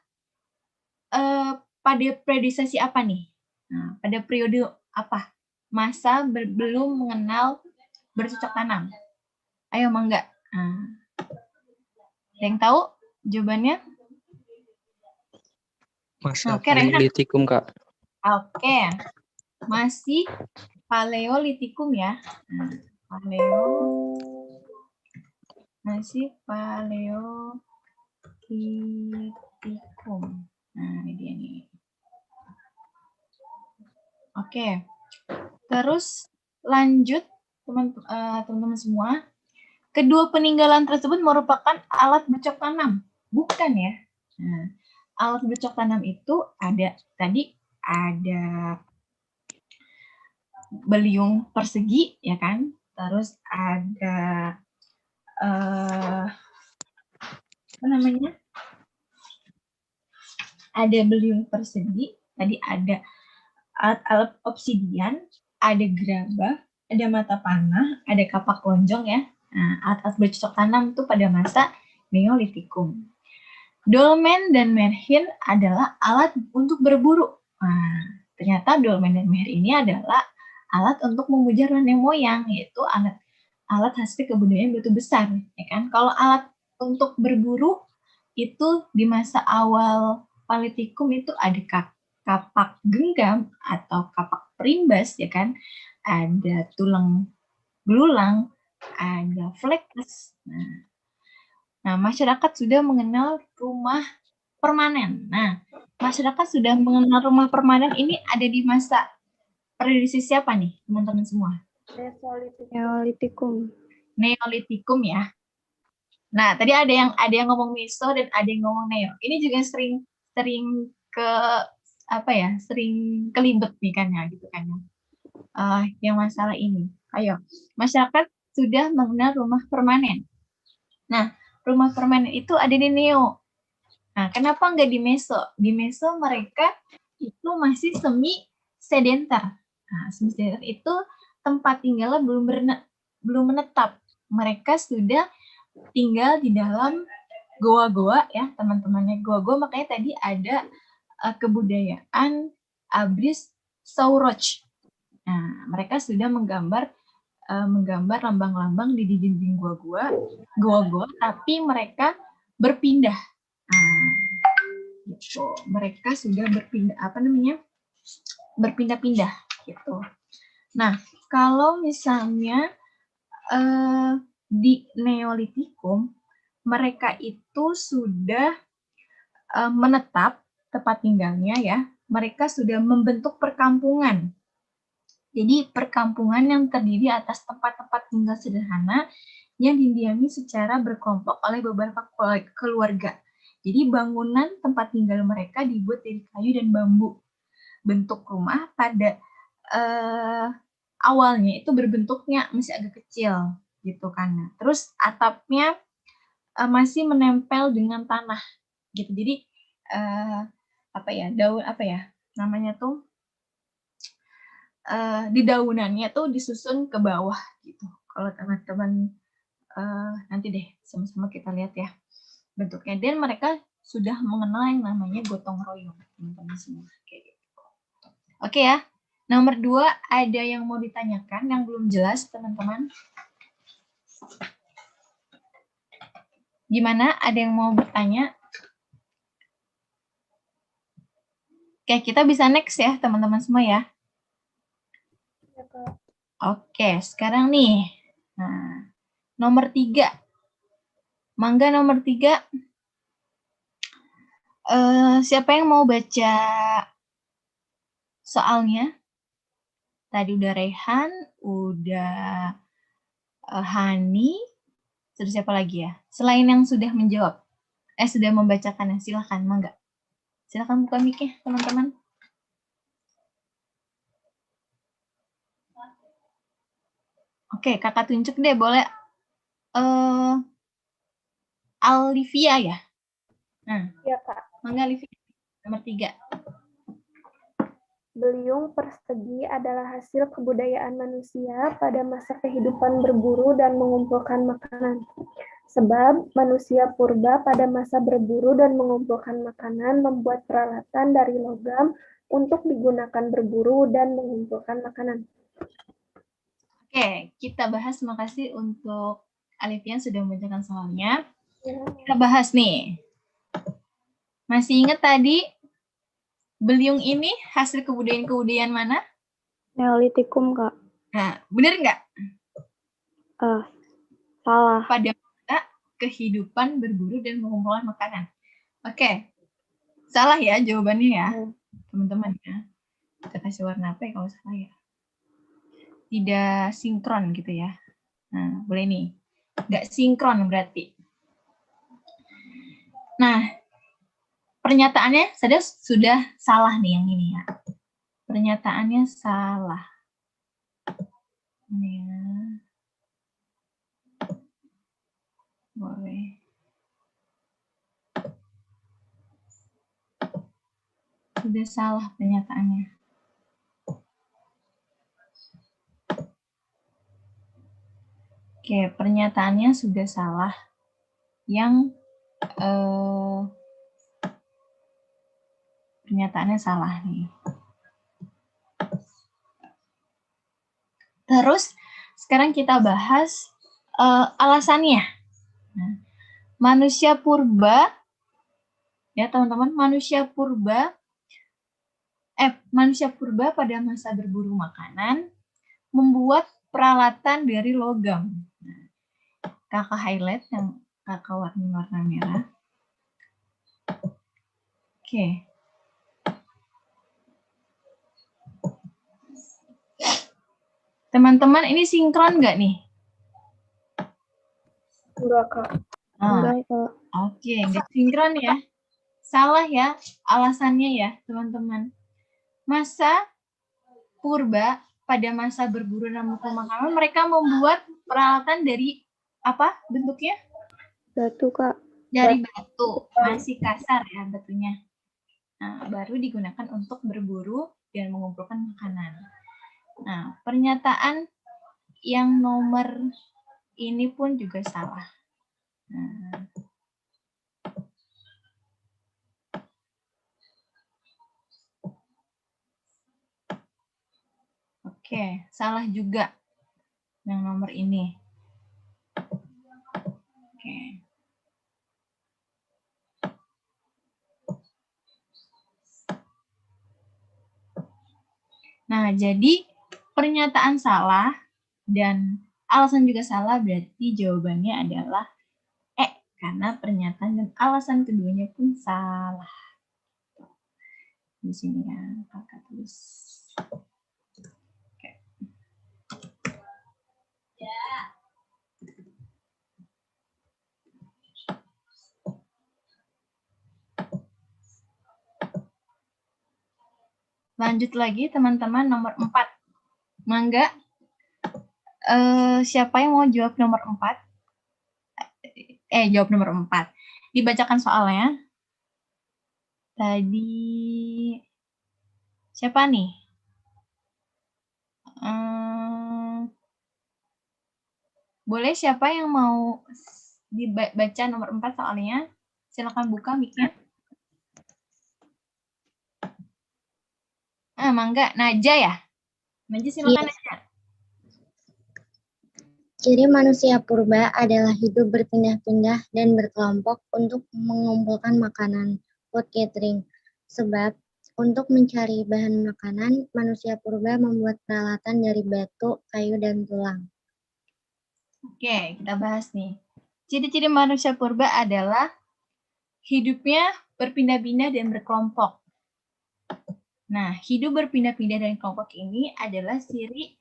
pada periodisasi apa nih? Nah, pada periode apa? Masa belum mengenal bercocok tanam. Ayo mangga. Nah, ada yang tahu jawabannya? Masa Paleolitikum, Kak. Oke. Masih Paleolitikum ya. Nah, masih Paleolitikum. Nah, ini dia nih. Oke. Terus lanjut teman-teman semua. Kedua peninggalan tersebut merupakan alat bercocok tanam. Bukan ya. Nah, alat bercocok tanam itu ada beliung persegi ya kan. Terus ada ada beliung persegi, tadi ada alat-alat obsidian, ada gerabah, ada mata panah, ada kapak lonjong ya. Nah, alat-alat bercocok tanam itu pada masa Neolitikum. Dolmen dan menhir adalah alat untuk berburu. Nah, ternyata dolmen dan menhir ini adalah alat untuk memuja nenek moyang, yaitu alat hasil kebudayaan batu besar, ya kan? Kalau alat untuk berburu itu di masa awal Paleolitikum itu ada kapak genggam atau kapak perimbas, ya kan? Ada tulang belulang, ada flekus. Nah, masyarakat sudah mengenal rumah permanen. Nah, masyarakat sudah mengenal rumah permanen ini ada di masa periodisasi siapa nih, teman-teman semua? Neolitikum. Neolitikum ya. Nah, tadi ada yang ngomong Meso dan ada yang ngomong Neo. Ini juga sering kelibet nih kan ya, gitu kan ya. Yang masalah ini. Ayo, masyarakat sudah mengenal rumah permanen. Nah, rumah permanen itu ada di Neo. Nah, kenapa nggak di Meso? Di Meso mereka itu masih semi sedentar. Nah, semi sedentar itu tempat tinggalnya belum menetap. Mereka sudah tinggal di dalam goa-goa ya, teman-temannya goa-goa. Makanya tadi ada kebudayaan Abris Sauroch. Nah, mereka sudah menggambar lambang-lambang di dinding goa-goa, tapi mereka berpindah. Nah, gitu. Mereka sudah berpindah-pindah gitu. Nah, kalau misalnya di Neolitikum mereka itu sudah menetap tempat tinggalnya ya. Mereka sudah membentuk perkampungan. Jadi perkampungan yang terdiri atas tempat-tempat tinggal sederhana yang didiami secara berkelompok oleh beberapa keluarga. Jadi bangunan tempat tinggal mereka dibuat dari kayu dan bambu. Bentuk rumah pada awalnya itu berbentuknya masih agak kecil gitu kan. Terus atapnya masih menempel dengan tanah gitu. Jadi di daunannya tuh disusun ke bawah gitu. Kalau teman-teman nanti deh sama-sama kita lihat ya bentuknya. Dan mereka sudah mengenal yang namanya gotong royong, teman-teman semua. Kayak gitu. Oke ya. Nomor 2, ada yang mau ditanyakan yang belum jelas, teman-teman? Gimana? Ada yang mau bertanya? Oke, kita bisa next ya, teman-teman semua ya. Oke, sekarang nih. Nah, nomor 3. Mangga nomor 3. Siapa yang mau baca soalnya? Tadi udah Rehan, udah Hani, Terus siapa lagi ya? Selain yang sudah menjawab, sudah membacakannya, silahkan, mangga. Silahkan buka mic-nya, teman-teman. Oke, kakak tunjuk deh, boleh. Alivia ya? Nah, Ya, Kak. mangga Alivia, nomor 3. Beliung persegi adalah hasil kebudayaan manusia pada masa kehidupan berburu dan mengumpulkan makanan. Sebab manusia purba pada masa berburu dan mengumpulkan makanan membuat peralatan dari logam untuk digunakan berburu dan mengumpulkan makanan. Oke, kita bahas. Terima kasih untuk Alivia yang sudah membacakan soalnya. Kita bahas nih. Masih ingat tadi beliung ini hasil kebudayaan mana? Neolitikum, Kak. Nah, benar nggak? Salah. Pada masa kehidupan berburu dan mengumpulkan makanan. Oke. Salah ya jawabannya ya, teman-teman ya. Kita kasih warna apa ya kalau salah ya? Tidak sinkron gitu ya. Nah, boleh nih. Nggak sinkron berarti. Nah, pernyataannya sudah salah nih yang ini ya. Pernyataannya salah. Ini ya. Boleh. Sudah salah pernyataannya. Oke, pernyataannya sudah salah. Yang pernyataannya salah nih. Terus sekarang kita bahas alasannya. Nah, manusia purba, ya teman-teman, manusia purba pada masa berburu makanan membuat peralatan dari logam. Nah, kakak highlight yang kakak warna merah. Oke. Teman-teman, ini sinkron nggak nih? Enggak, Kak. Enggak, Kak. Oke, nggak sinkron ya. Salah ya alasannya ya, teman-teman. Masa purba pada masa berburu dan mengumpulkan makanan, mereka membuat peralatan dari apa bentuknya? Batu, Kak. Dari batu, masih kasar ya batunya. Nah, baru digunakan untuk berburu dan mengumpulkan makanan. Nah, pernyataan yang nomor ini pun juga salah. Nah. Oke, salah juga yang nomor ini. Oke. Nah, jadi pernyataan salah dan alasan juga salah, berarti jawabannya adalah karena pernyataan dan alasan keduanya pun salah. Di sini ya, kakak tulis. Oke. Lanjut lagi teman-teman, nomor 4. Mangga, siapa yang mau jawab nomor 4? Jawab nomor 4. Dibacakan soalnya. Tadi siapa nih? Boleh siapa yang mau dibaca nomor 4 soalnya? Silakan buka mic-nya. Mangga, Naja ya? Naja silakan Naja. Ciri manusia purba adalah hidup berpindah-pindah dan berkelompok untuk mengumpulkan makanan, food gathering. Sebab, untuk mencari bahan makanan, manusia purba membuat peralatan dari batu, kayu, dan tulang. Oke, kita bahas nih. Ciri-ciri manusia purba adalah hidupnya berpindah-pindah dan berkelompok. Nah, hidup berpindah-pindah dan kelompok ini adalah ciri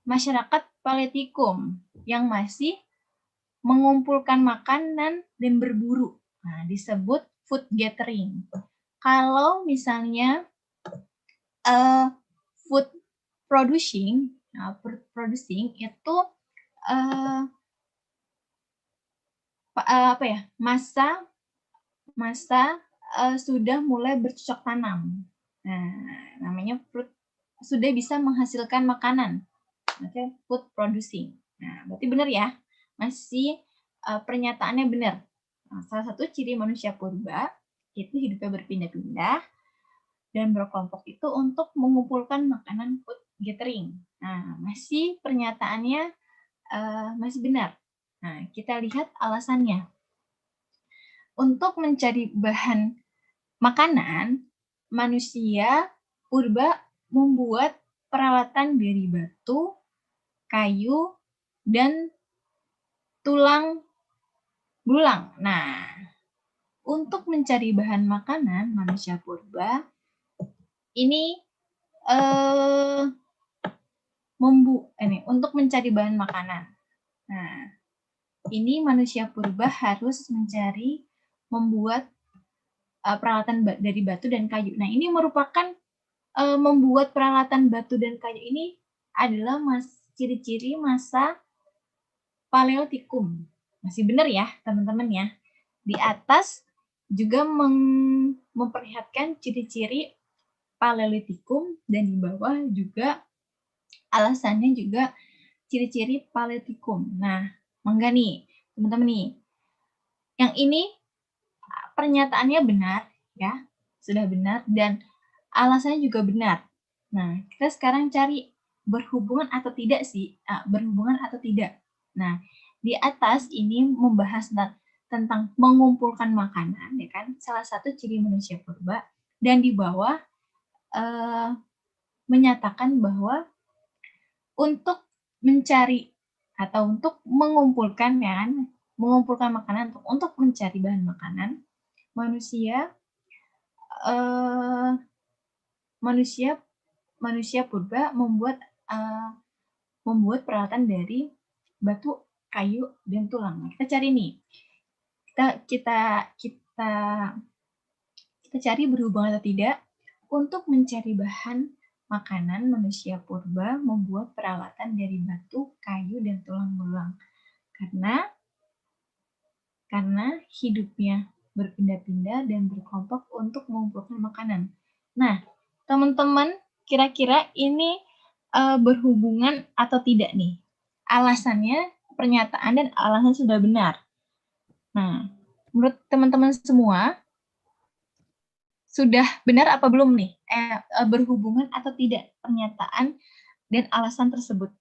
masyarakat Paleolitikum yang masih mengumpulkan makanan dan berburu. Nah, disebut food gathering. Kalau misalnya food producing, itu masa sudah mulai bercocok tanam. Nah, namanya fruit, sudah bisa menghasilkan makanan. Oke, food producing. Nah, berarti benar ya. Masih pernyataannya benar. Nah, salah satu ciri manusia purba itu hidupnya berpindah-pindah dan berkelompok itu untuk mengumpulkan makanan food gathering. Nah, masih pernyataannya masih benar. Nah, kita lihat alasannya. Untuk mencari bahan makanan, manusia purba membuat peralatan dari batu, kayu, dan tulang belulang. Nah, untuk mencari bahan makanan, manusia purba ini untuk mencari bahan makanan. Nah, ini manusia purba harus membuat peralatan dari batu dan kayu. Nah, ini merupakan membuat peralatan batu dan kayu ini adalah ciri-ciri masa Paleolitikum. Masih benar ya, teman-teman ya. Di atas juga memperlihatkan ciri-ciri Paleolitikum dan di bawah juga alasannya juga ciri-ciri Paleolitikum. Nah, mangga nih, teman-teman nih. Yang ini pernyataannya benar ya, sudah benar dan alasannya juga benar. Nah, kita sekarang cari berhubungan atau tidak sih? Berhubungan atau tidak. Nah, di atas ini membahas tentang mengumpulkan makanan, ya kan? Salah satu ciri manusia purba. Dan di bawah menyatakan bahwa untuk mencari atau untuk mengumpulkan, ya kan? Mengumpulkan makanan untuk mencari bahan makanan, manusia purba membuat peralatan dari batu, kayu, dan tulang. Nah, kita cari nih. Kita cari berhubungan atau tidak. Untuk mencari bahan makanan, manusia purba membuat peralatan dari batu, kayu, dan tulang belulang. Karena hidupnya berpindah-pindah dan berkelompok untuk mengumpulkan makanan. Nah, teman-teman, kira-kira ini berhubungan atau tidak nih? Alasannya, pernyataan dan alasan sudah benar. Nah, menurut teman-teman semua, sudah benar apa belum nih? Berhubungan atau tidak pernyataan dan alasan tersebut?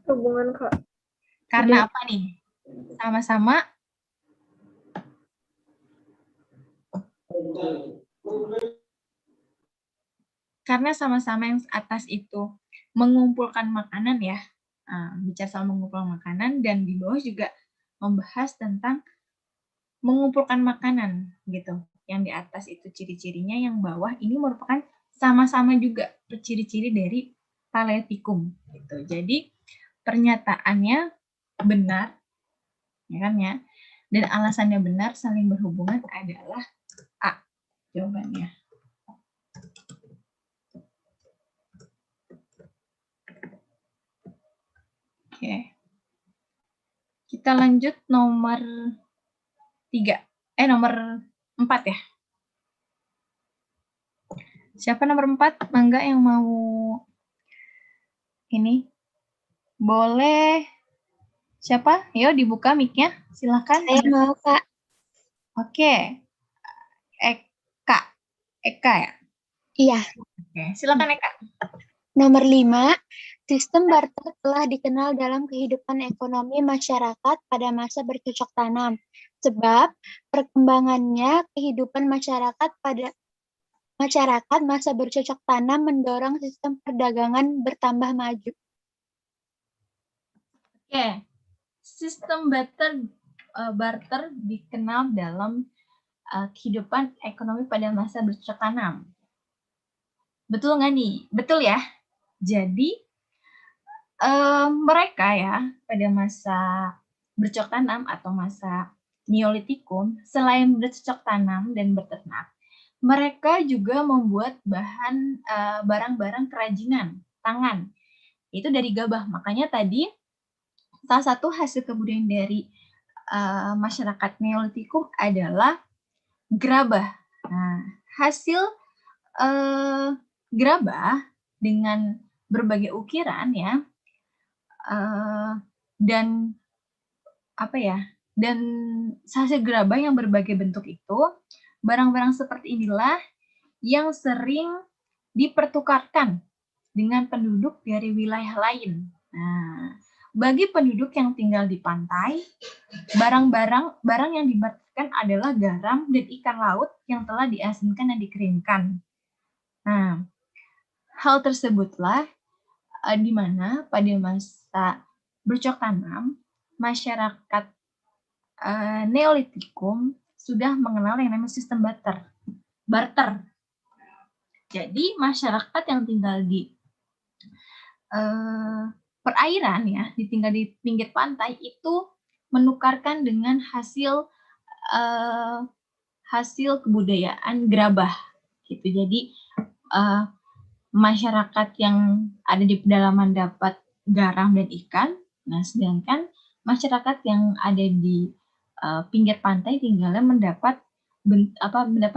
Hubungan, Kak. Karena apa nih? Sama-sama karena sama-sama yang atas itu mengumpulkan makanan ya, bicara soal mengumpulkan makanan, dan di bawah juga membahas tentang mengumpulkan makanan gitu. Yang di atas itu ciri-cirinya, yang bawah ini merupakan sama-sama juga ciri-ciri dari Paleolitikum gitu. Jadi pernyataannya benar, ya kan ya, dan alasannya benar, saling berhubungan adalah A jawabannya. Oke. Kita lanjut nomor 4 ya. Siapa nomor 4? Mangga yang mau ini? Boleh. Siapa? Ayo dibuka mic-nya. Silakan. Saya mau, Kak. Oke. Eka ya? Iya. Oke, silakan Eka. Nomor 5, sistem barter telah dikenal dalam kehidupan ekonomi masyarakat pada masa bercocok tanam, sebab perkembangannya kehidupan masyarakat masa bercocok tanam mendorong sistem perdagangan bertambah maju. Oke, sistem barter dikenal dalam kehidupan ekonomi pada masa bercocok tanam. Betul nggak nih? Betul ya? Jadi, mereka ya pada masa bercocok tanam atau masa Neolitikum, selain bercocok tanam dan beternak, mereka juga membuat barang-barang kerajinan tangan. Itu dari gabah. Makanya tadi salah satu hasil kebudayaan dari masyarakat Neolitikum adalah gerabah. Nah, hasil gerabah dengan berbagai ukiran ya, dan apa ya, dan hasil gerabah yang berbagai bentuk itu, barang-barang seperti inilah yang sering dipertukarkan dengan penduduk dari wilayah lain. Nah, bagi penduduk yang tinggal di pantai, barang yang dibutuhkan adalah garam dan ikan laut yang telah diasinkan dan dikeringkan. Nah, hal tersebutlah di mana pada masa bercocok tanam, masyarakat Neolitikum sudah mengenal yang namanya sistem barter. Jadi masyarakat yang tinggal di perairan ya, tinggal di pinggir pantai itu menukarkan dengan hasil kebudayaan gerabah gitu. Jadi masyarakat yang ada di pedalaman dapat garam dan ikan, nah sedangkan masyarakat yang ada di pinggir pantai tinggalnya mendapat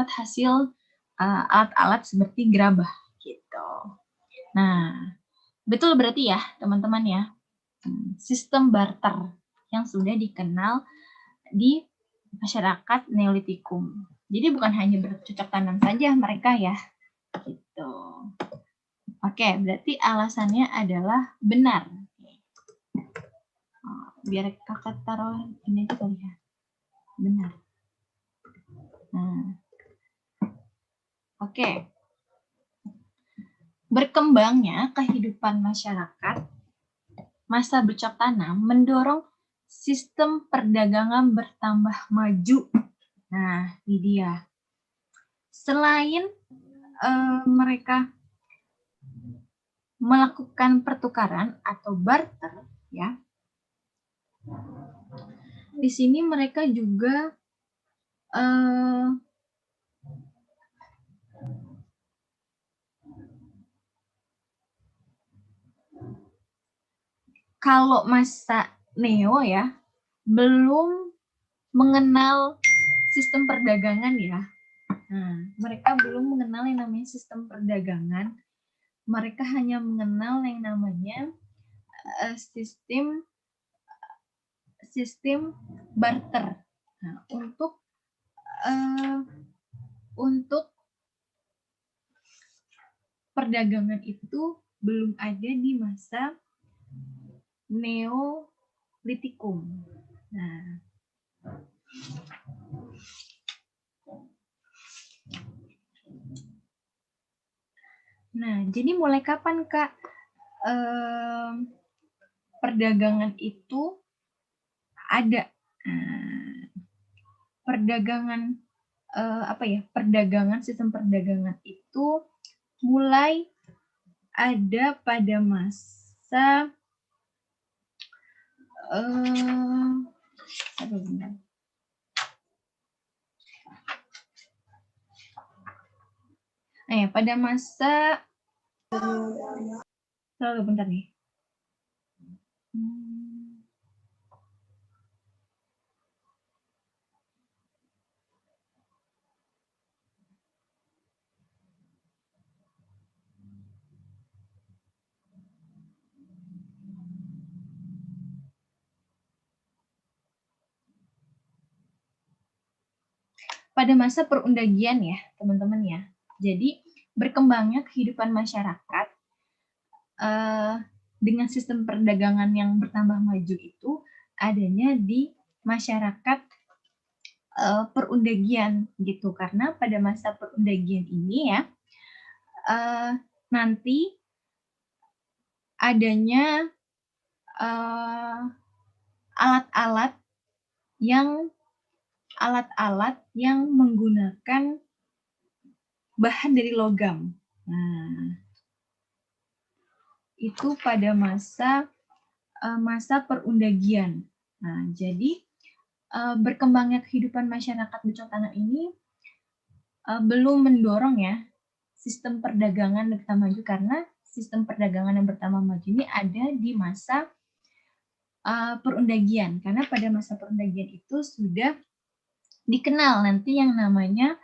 hasil alat-alat seperti gerabah gitu. Nah, betul berarti ya teman-teman ya, sistem barter yang sudah dikenal di masyarakat Neolitikum. Jadi bukan hanya bercocok tanam saja mereka ya, gitu. Oke, berarti alasannya adalah benar. Biar kakak taruh ini aja kali ya. Benar. Nah, oke. Berkembangnya kehidupan masyarakat masa bercocok tanam mendorong sistem perdagangan bertambah maju. Nah, ini dia. Selain mereka melakukan pertukaran atau barter, ya, di sini mereka juga kalau masa Neo ya, belum mengenal sistem perdagangan ya. Nah, mereka belum mengenal yang namanya sistem perdagangan. Mereka hanya mengenal yang namanya sistem barter. Nah, untuk perdagangan itu belum ada di masa Neolitikum. Nah, jadi mulai kapan Kak perdagangan itu ada? Perdagangan sistem perdagangan itu mulai ada pada masa pada masa bentar nih. Pada masa perundagian ya, teman-teman ya. Jadi berkembangnya kehidupan masyarakat dengan sistem perdagangan yang bertambah maju itu adanya di masyarakat perundagian gitu. Karena pada masa perundagian ini ya, nanti adanya alat-alat yang menggunakan bahan dari logam. Nah, itu pada masa perundagian. Nah, jadi berkembangnya kehidupan masyarakat Becok Tanam ini belum mendorong ya sistem perdagangan yang bertambah maju, karena sistem perdagangan yang bertambah maju ini ada di masa perundagian, karena pada masa perundagian itu sudah dikenal nanti yang namanya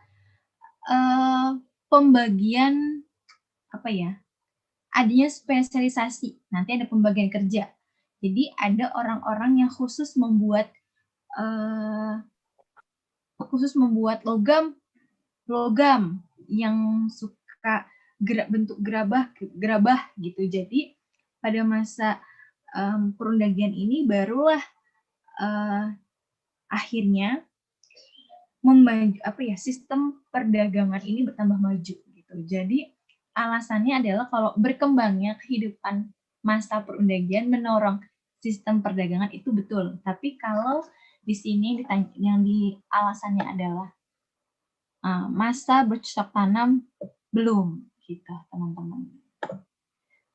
pembagian adanya spesialisasi, nanti ada pembagian kerja. Jadi ada orang-orang yang khusus membuat logam yang suka bentuk gerabah gitu. Jadi pada masa perundagian ini barulah akhirnya sistem perdagangan ini bertambah maju gitu. Jadi alasannya adalah kalau berkembangnya kehidupan masa perundagian mendorong sistem perdagangan itu betul. Tapi kalau di sini yang di alasannya adalah masa bercocok tanam belum gitu, teman-teman.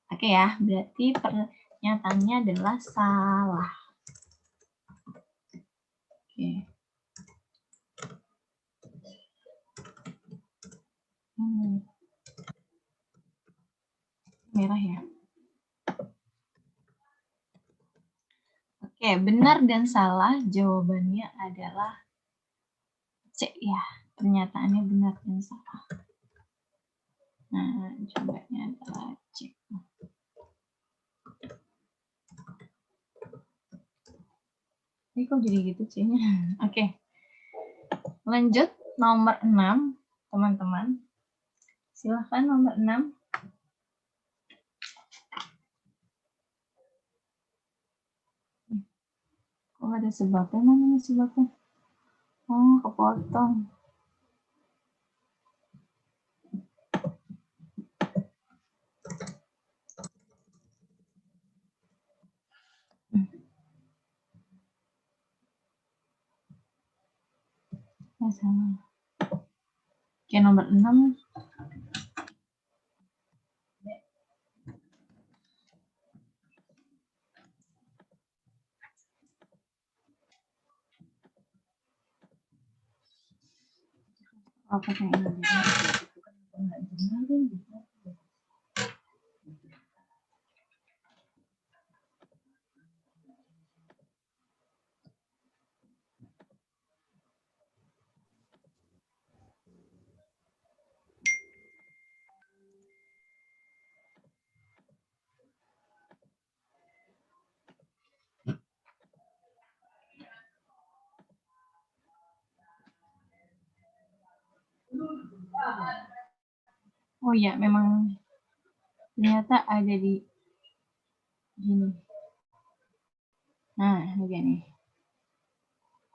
Oke ya, berarti pernyataannya adalah salah. Oke. Merah ya. Oke, benar dan salah jawabannya adalah C ya. Pernyataannya benar dan salah. Nah, jawabannya adalah C. Ini kok jadi gitu C-nya? Oke. Lanjut nomor 6, teman-teman. Silahkan nomor 6. Kok ada sebabnya? Mana sebabnya? Oh, kepotong. Sama. Oke, nomor 6. Apa yang ini? Oh ya, memang ternyata ada di sini. Nah, begini.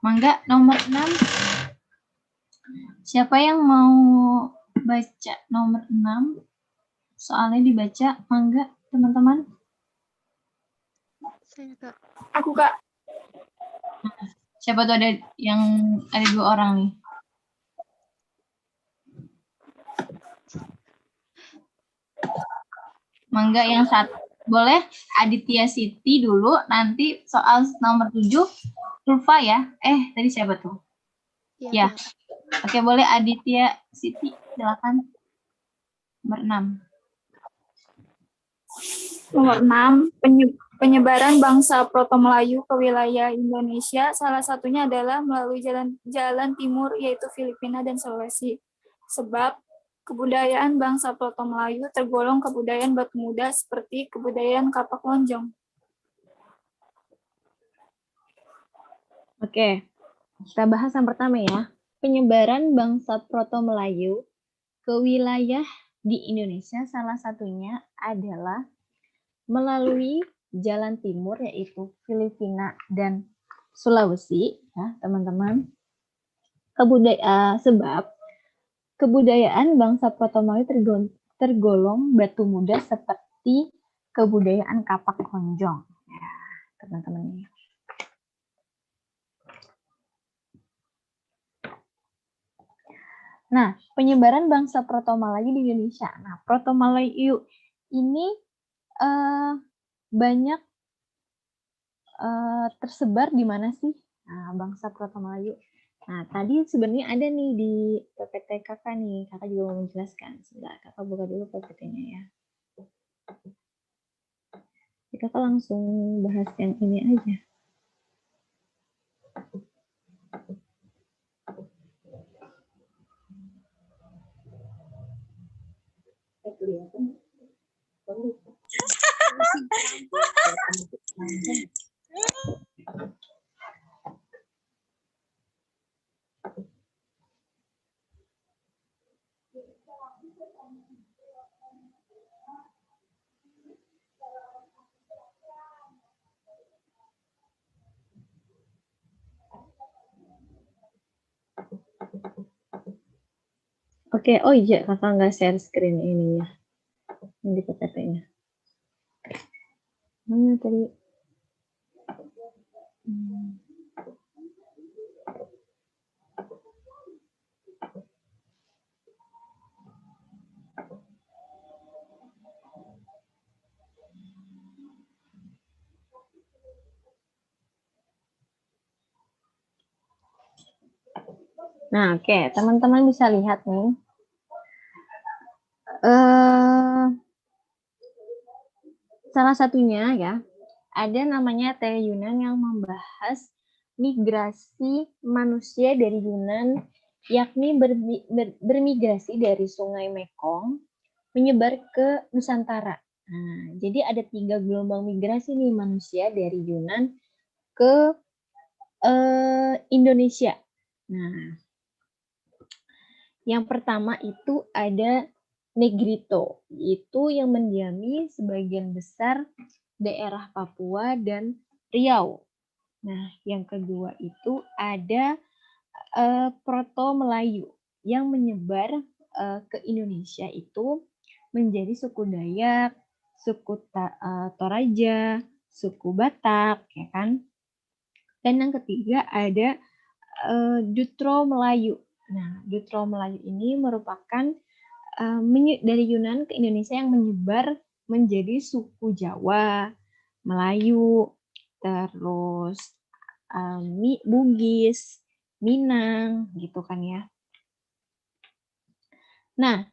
Mangga nomor 6. Siapa yang mau baca nomor 6? Soalnya dibaca, mangga teman-teman. Saya, Kak. Aku, Kak. Siapa tuh ada 2 orang nih. Mangga yang satu. Boleh Aditya Siti dulu, nanti soal nomor 7 Ulfa ya. Tadi siapa tuh? Ya. Oke, boleh Aditya Siti, silakan. Nomor 6. Nomor 6, penyebaran bangsa Proto-Melayu ke wilayah Indonesia, salah satunya adalah melalui jalan timur, yaitu Filipina dan Sulawesi. Sebab kebudayaan bangsa Proto-Melayu tergolong kebudayaan batu muda seperti kebudayaan kapak lonjong. Oke, kita bahas yang pertama ya. Penyebaran bangsa Proto-Melayu ke wilayah di Indonesia salah satunya adalah melalui jalan timur, yaitu Filipina dan Sulawesi, ya teman-teman. Sebab kebudayaan bangsa Proto-Melayu tergolong batu muda seperti kebudayaan kapak lonjong, ya teman-teman. Nah, penyebaran bangsa Proto-Melayu di Indonesia. Nah, Proto-Melayu ini banyak tersebar di mana sih bangsa Proto-Melayu? Nah, tadi sebenarnya ada nih di PPT kakak nih. Kakak juga mau menjelaskan. Sebentar, kakak buka dulu PPT-nya ya. Jadi kakak langsung bahas yang ini aja. Oke, oh iya kakak nggak share screen ini ya, yang di PPT-nya. Mana tadi? Nah, oke, teman-teman bisa lihat nih. Salah satunya ya, ada namanya teori Yunan yang membahas migrasi manusia dari Yunan, yakni bermigrasi dari Sungai Mekong menyebar ke Nusantara. Nah, jadi ada 3 gelombang migrasi nih manusia dari Yunan ke Indonesia. Nah, yang pertama itu ada Negrito, itu yang mendiami sebagian besar daerah Papua dan Riau. Nah, yang kedua itu ada Proto-Melayu yang menyebar ke Indonesia itu menjadi suku Dayak, suku Toraja, suku Batak, ya kan? Dan yang ketiga ada Jutro Melayu. Nah, Jutro Melayu ini merupakan dari Yunan ke Indonesia yang menyebar menjadi suku Jawa, Melayu, terus Bugis, Minang, gitu kan ya. Nah,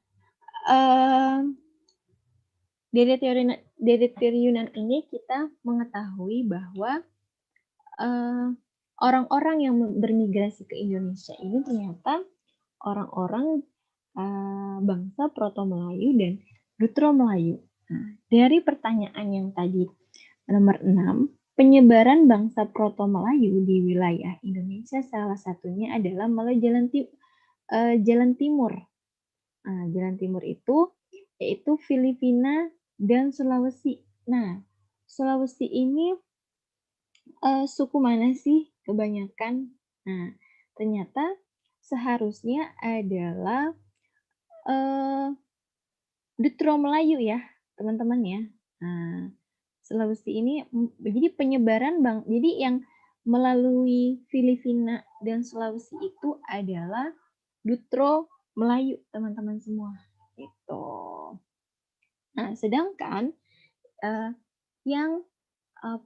dari teori Yunan ini kita mengetahui bahwa orang-orang yang bermigrasi ke Indonesia ini ternyata orang-orang bangsa Proto-Melayu dan Jutro-Melayu. Nah, dari pertanyaan yang tadi nomor 6, penyebaran bangsa Proto-Melayu di wilayah Indonesia salah satunya adalah melalui jalan timur. Nah, jalan timur itu yaitu Filipina dan Sulawesi. Nah, Sulawesi ini suku mana sih kebanyakan? Nah, ternyata seharusnya adalah Jutro Melayu ya, teman-teman ya. Nah, Sulawesi ini jadi penyebaran jadi yang melalui Filipina dan Sulawesi itu adalah Jutro Melayu, teman-teman semua. Gitu. Nah, sedangkan yang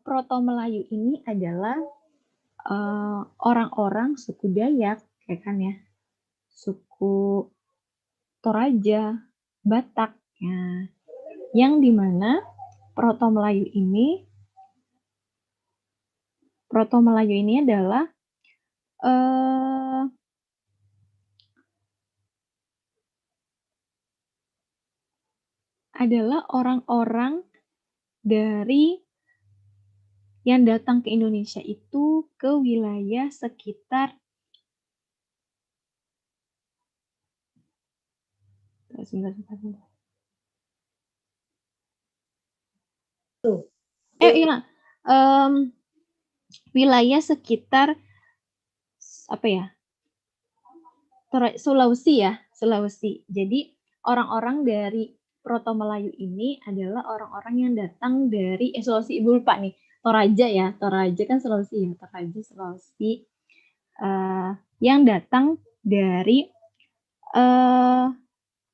Proto Melayu ini adalah orang-orang suku Dayak, ya kan ya, suku Toraja, Batak, ya, yang dimana Proto Melayu ini adalah orang-orang dari yang datang ke Indonesia itu ke wilayah sekitar wilayah sekitar apa ya? Sulawesi ya, Sulawesi. Jadi orang-orang dari Proto Melayu ini adalah orang-orang yang datang dari Sulawesi, Ibu lupa nih, Toraja ya, Toraja kan Sulawesi ya, Toraja Sulawesi yang datang dari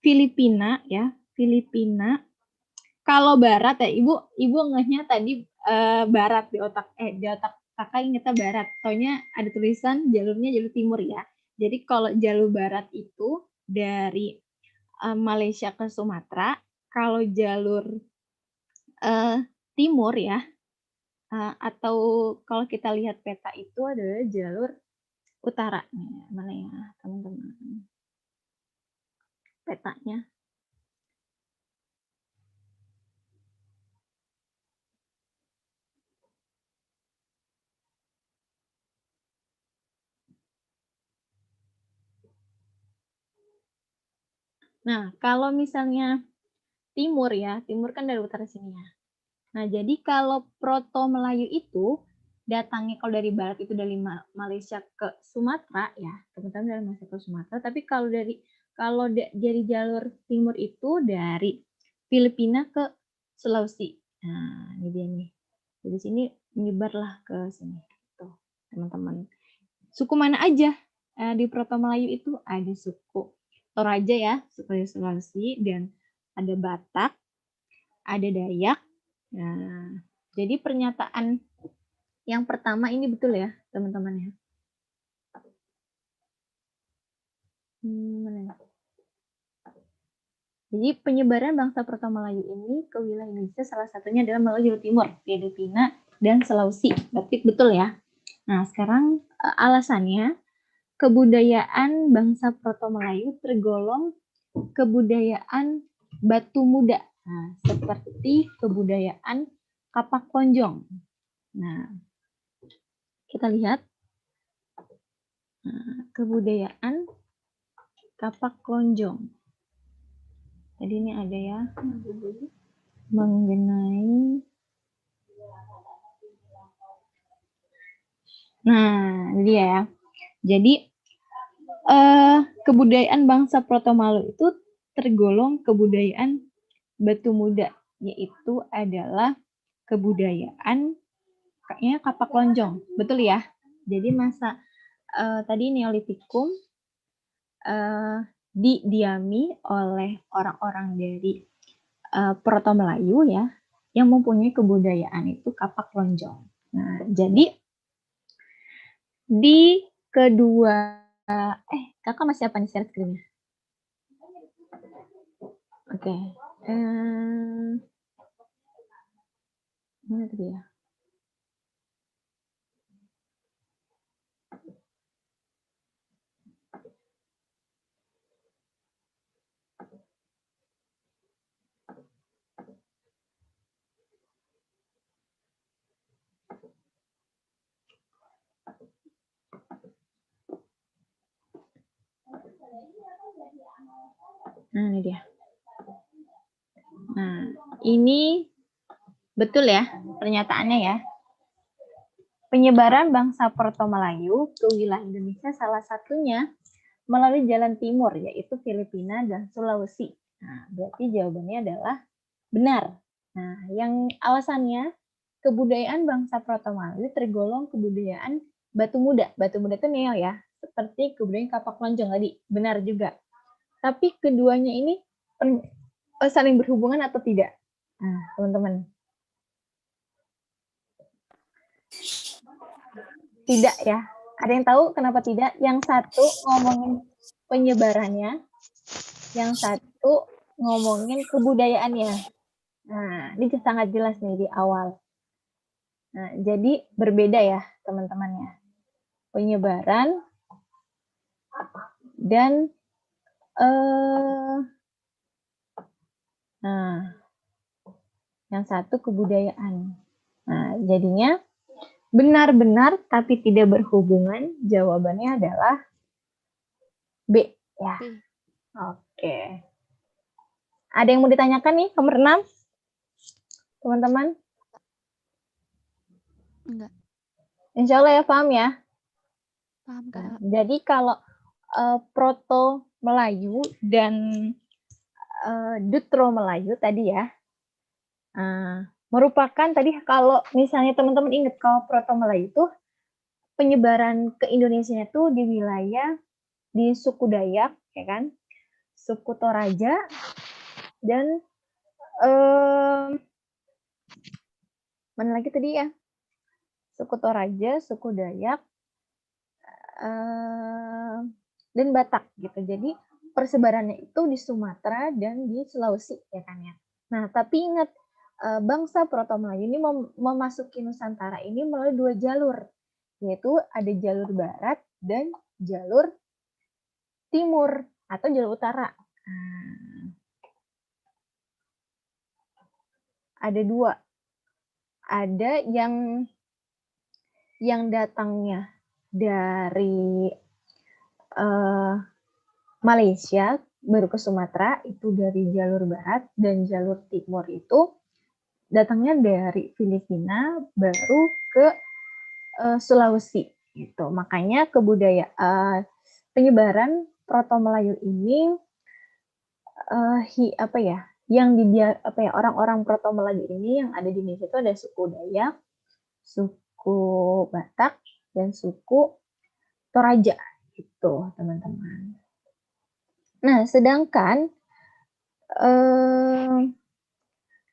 Filipina ya, Filipina Kalau barat ya, Ibu ngehnya tadi barat di otak Kakak ingetnya barat. Soalnya ada tulisan jalurnya jalur timur ya. Jadi kalau jalur barat itu dari Malaysia ke Sumatera, kalau jalur timur ya, atau kalau kita lihat peta itu adalah jalur utara. Mana ya teman-teman petanya? Nah, kalau misalnya timur ya, timur kan dari utara sini ya. Nah, jadi kalau Proto Melayu itu datangnya kalau dari barat itu dari Malaysia ke Sumatera ya, teman-teman dari Malaysia ke Sumatera. Tapi kalau dari jalur timur itu dari Filipina ke Sulawesi. Nah, ini dia nih. Jadi sini menyebarlah ke sini, tuh teman-teman. Suku mana aja di Proto Melayu itu? Ada suku Toraja ya, suku Sulawesi, dan ada Batak, ada Dayak. Nah, jadi pernyataan yang pertama ini betul ya, teman-teman ya. Jadi penyebaran bangsa Proto Melayu ini ke wilayah Indonesia salah satunya adalah melalui jalur timur, Filipina dan Sulawesi. Berarti betul ya. Nah, sekarang alasannya kebudayaan bangsa Proto Melayu tergolong kebudayaan batu muda. Nah, seperti kebudayaan Kapak Konjong. Nah, kita lihat kebudayaan Kapak Konjong. Jadi ini ada ya mengenai. Nah, ini dia ya. Jadi kebudayaan bangsa Proto Melayu itu tergolong kebudayaan batu muda, yaitu adalah kebudayaan kayaknya Kapak Konjong. Betul ya? Jadi masa tadi Neolitikum didiami oleh orang-orang dari Proto Melayu ya, yang mempunyai kebudayaan itu Kapak Lonjong. Nah, jadi di kedua kakak masih apa nih share screen-nya? Oke. Mana tadi ya? Nah, ini dia. Nah, ini betul ya pernyataannya ya. Penyebaran bangsa Proto Melayu ke wilayah Indonesia salah satunya melalui jalan timur, yaitu Filipina dan Sulawesi. Nah, berarti jawabannya adalah benar. Nah, yang alasannya kebudayaan bangsa Proto Melayu tergolong kebudayaan batu muda. Batu muda itu neo ya, seperti kebudayaan Kapak Lonjong tadi. Benar juga. Tapi keduanya ini saling berhubungan atau tidak? Nah, teman-teman. Tidak ya. Ada yang tahu kenapa tidak? Yang satu ngomongin penyebarannya, yang satu ngomongin kebudayaannya. Nah, ini sangat jelas nih di awal. Nah, jadi berbeda ya teman-teman ya. Penyebaran dan yang satu kebudayaan. Nah, jadinya benar-benar tapi tidak berhubungan, jawabannya adalah B ya. Oke. Ada yang mau ditanyakan nih nomor 6? Teman-teman? Enggak. Insya Allah ya, paham ya? Paham, Kak. Jadi kalau Proto Melayu dan Dutro Melayu tadi ya, merupakan tadi kalau misalnya teman-teman ingat kalau Proto Melayu itu penyebaran ke Indonesia itu di wilayah di suku Dayak, ya kan? Suku Toraja dan Mana lagi tadi ya? Suku Toraja, suku Dayak, dan Batak gitu. Jadi persebarannya itu di Sumatera dan di Sulawesi ya kan ya. Nah, tapi ingat bangsa Proto Melayu ini memasuki Nusantara ini melalui 2 jalur, yaitu ada jalur barat dan jalur timur atau jalur utara. Ada 2. Ada yang datangnya dari Malaysia baru ke Sumatera itu dari jalur barat, dan jalur timur itu datangnya dari Filipina baru ke Sulawesi gitu. Makanya penyebaran Proto Melayu ini orang-orang Proto Melayu ini yang ada di Indonesia itu ada suku Dayak, suku Batak, dan suku Toraja gitu, teman-teman. Nah, sedangkan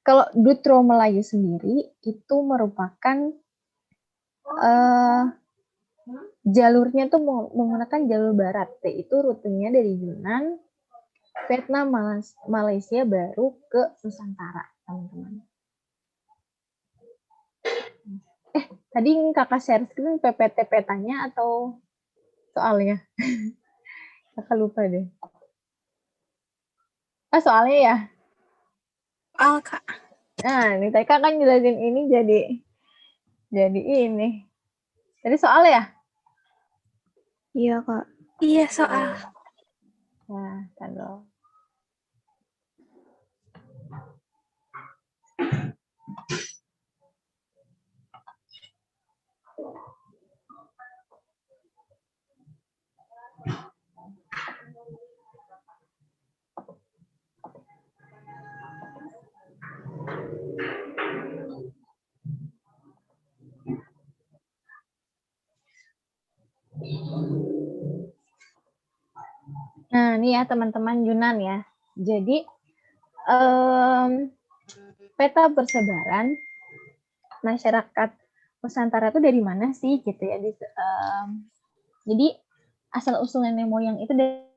kalau Dutro Melayu sendiri itu merupakan jalurnya tuh menggunakan jalur barat, yaitu rutenya dari Yunan, Vietnam, Malaysia baru ke Nusantara, teman-teman. Tadi kakak share screen PPT petanya atau soalnya? Kakak lupa deh. Soalnya ya? Kak. Nah, ini tadi kakak jelasin ini jadi ini. Jadi soal ya? Iya, Kak. Iya, soal. Nah, taruh. Nah, ini ya teman-teman Yunan ya. Jadi peta persebaran masyarakat Nusantara itu dari mana sih gitu ya? Jadi asal usul nenek moyang itu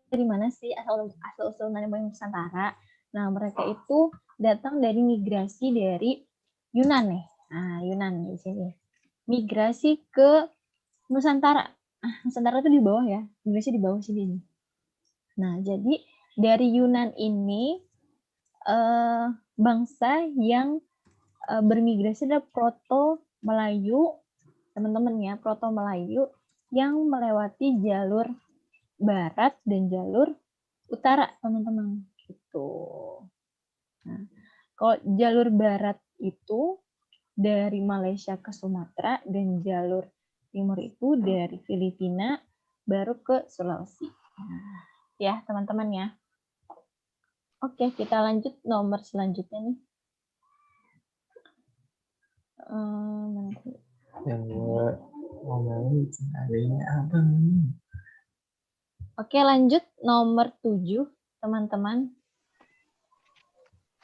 dari mana sih asal usul nenek moyang Nusantara? Nah, mereka itu datang dari migrasi dari Yunan nih. Nah, Yunan di sini. Migrasi ke Nusantara. Nusantara itu di bawah ya. Migrasi di bawah sini. Nah, jadi dari Yunan ini bangsa yang bermigrasi adalah Proto Melayu, teman-teman ya, Proto Melayu yang melewati jalur barat dan jalur utara, teman-teman. Gitu. Nah, kalau jalur barat itu dari Malaysia ke Sumatera, dan jalur timur itu dari Filipina baru ke Sulawesi. Nah, ya teman-teman ya. Oke, kita lanjut nomor selanjutnya nih. Oke, lanjut nomor 7, teman-teman.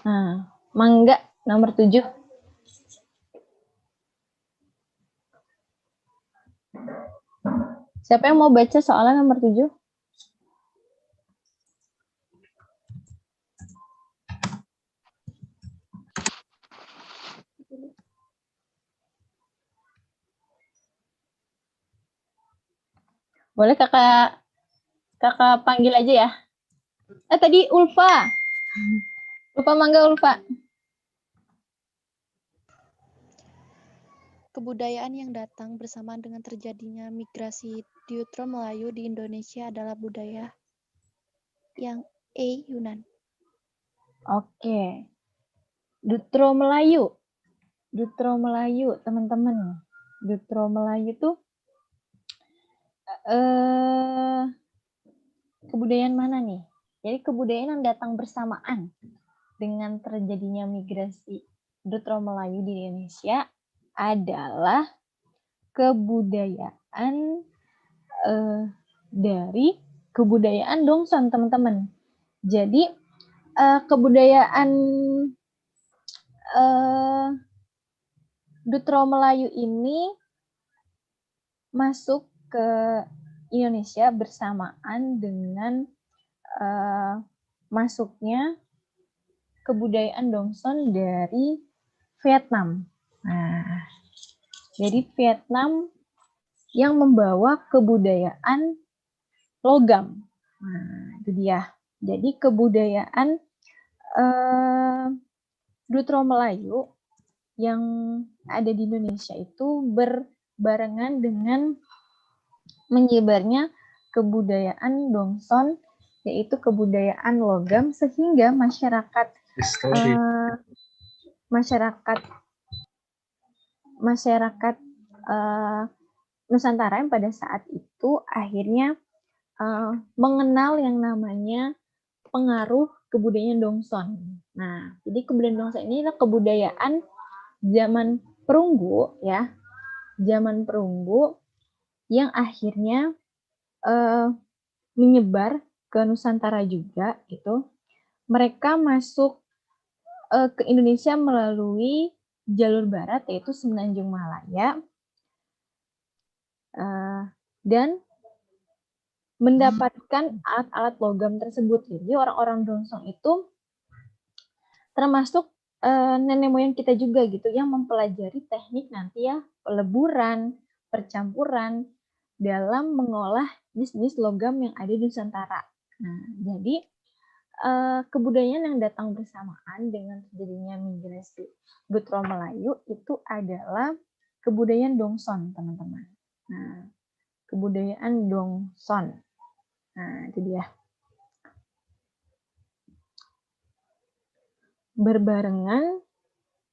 Nah, Mangga nomor 7. Siapa yang mau baca soalnya nomor 7? Boleh kakak panggil aja ya. Tadi Ulfa. Mangga Ulfa. Kebudayaan yang datang bersamaan dengan terjadinya migrasi Dutro Melayu di Indonesia adalah budaya yang Yunan. Oke. Dutro Melayu, teman-teman. Dutro Melayu tuh kebudayaan mana nih? Jadi kebudayaan yang datang bersamaan dengan terjadinya migrasi Dutro Melayu di Indonesia adalah kebudayaan dari kebudayaan Dongson, teman-teman. Jadi kebudayaan Dutro Melayu ini masuk ke Indonesia bersamaan dengan masuknya kebudayaan Dongson dari Vietnam. Nah, jadi Vietnam yang membawa kebudayaan logam. Nah, itu dia. Jadi kebudayaan Dutro Melayu yang ada di Indonesia itu berbarengan dengan menyebarnya kebudayaan Dongson, yaitu kebudayaan logam, sehingga masyarakat Nusantara yang pada saat itu akhirnya mengenal yang namanya pengaruh kebudayaan Dongson. Nah, jadi kebudayaan Dongson ini adalah kebudayaan zaman perunggu, ya, zaman perunggu yang akhirnya menyebar ke Nusantara juga, gitu. Mereka masuk ke Indonesia melalui jalur barat, yaitu Semenanjung Malaya, dan mendapatkan alat-alat logam tersebut. Jadi orang-orang Dongson itu termasuk nenek moyang kita juga gitu, yang mempelajari teknik nanti ya peleburan, percampuran dalam mengolah jenis-jenis logam yang ada di Nusantara. Nah, jadi kebudayaan yang datang bersamaan dengan terjadinya migrasi Dutro Melayu itu adalah kebudayaan Dongson, teman-teman. Nah, kebudayaan Dongson. Nah, itu dia. Berbarengan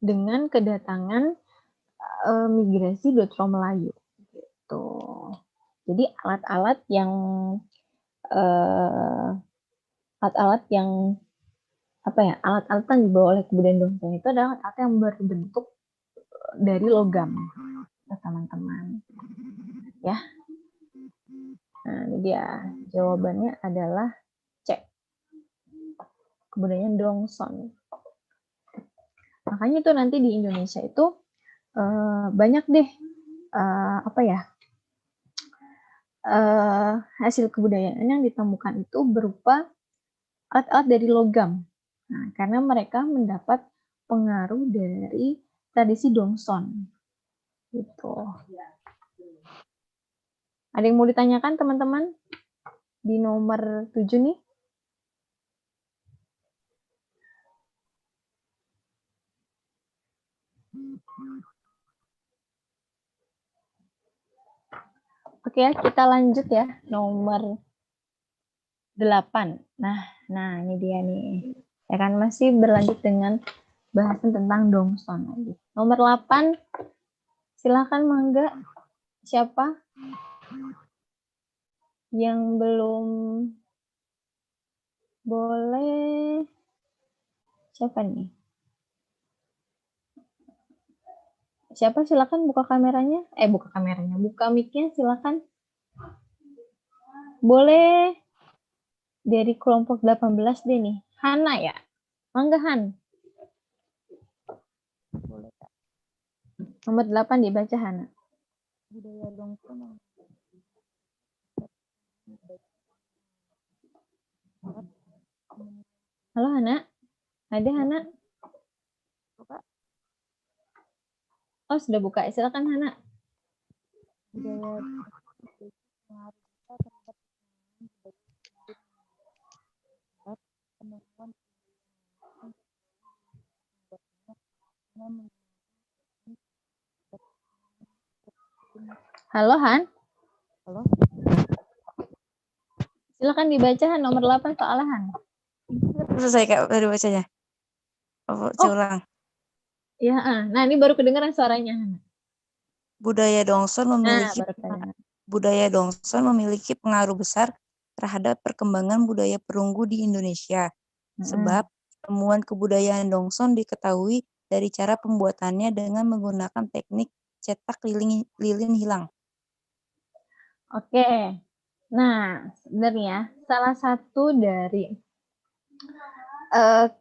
dengan kedatangan migrasi Dutro Melayu. Gitu. Jadi alat-alat yang alat-alat yang dibawa oleh kebudayaan Dongson itu adalah alat yang berbentuk dari logam, teman-teman. Ya. Nah, ini dia. Jawabannya adalah C. Kebudayaan Dongson. Makanya itu nanti di Indonesia itu banyak deh hasil kebudayaan yang ditemukan itu berupa alat-alat dari logam. Nah, karena mereka mendapat pengaruh dari tradisi Dongson. Gitu. Ada yang mau ditanyakan, teman-teman? Di nomor 7 nih. Oke ya, kita lanjut ya. Nomor 8. Nah, ini dia nih. Ya kan, masih berlanjut dengan bahasan tentang Dongson lagi. Nomor 8, silakan mangga. Siapa yang belum boleh? Siapa nih? Siapa, silakan buka kameranya. Buka mic-nya silakan. Boleh dari kelompok 18 deh nih. Hana ya? Mangga Han. Boleh, Kak. Nomor 8 dibaca Hana. Budaya Dongson. Halo Hana. Ada Hana? Buka. Oh, sudah buka. Silakan Hana. Halo Han. Halo. Silakan dibaca Han, nomor 8 soal Han. Selesai Kak, baru bacanya. Saya ulang. Ya, nah ini baru kedengaran suaranya. Budaya Dongson memiliki pengaruh besar terhadap perkembangan budaya perunggu di Indonesia. Sebab temuan kebudayaan Dongson diketahui dari cara pembuatannya dengan menggunakan teknik cetak lilin hilang. Oke. Nah, sebenarnya salah satu dari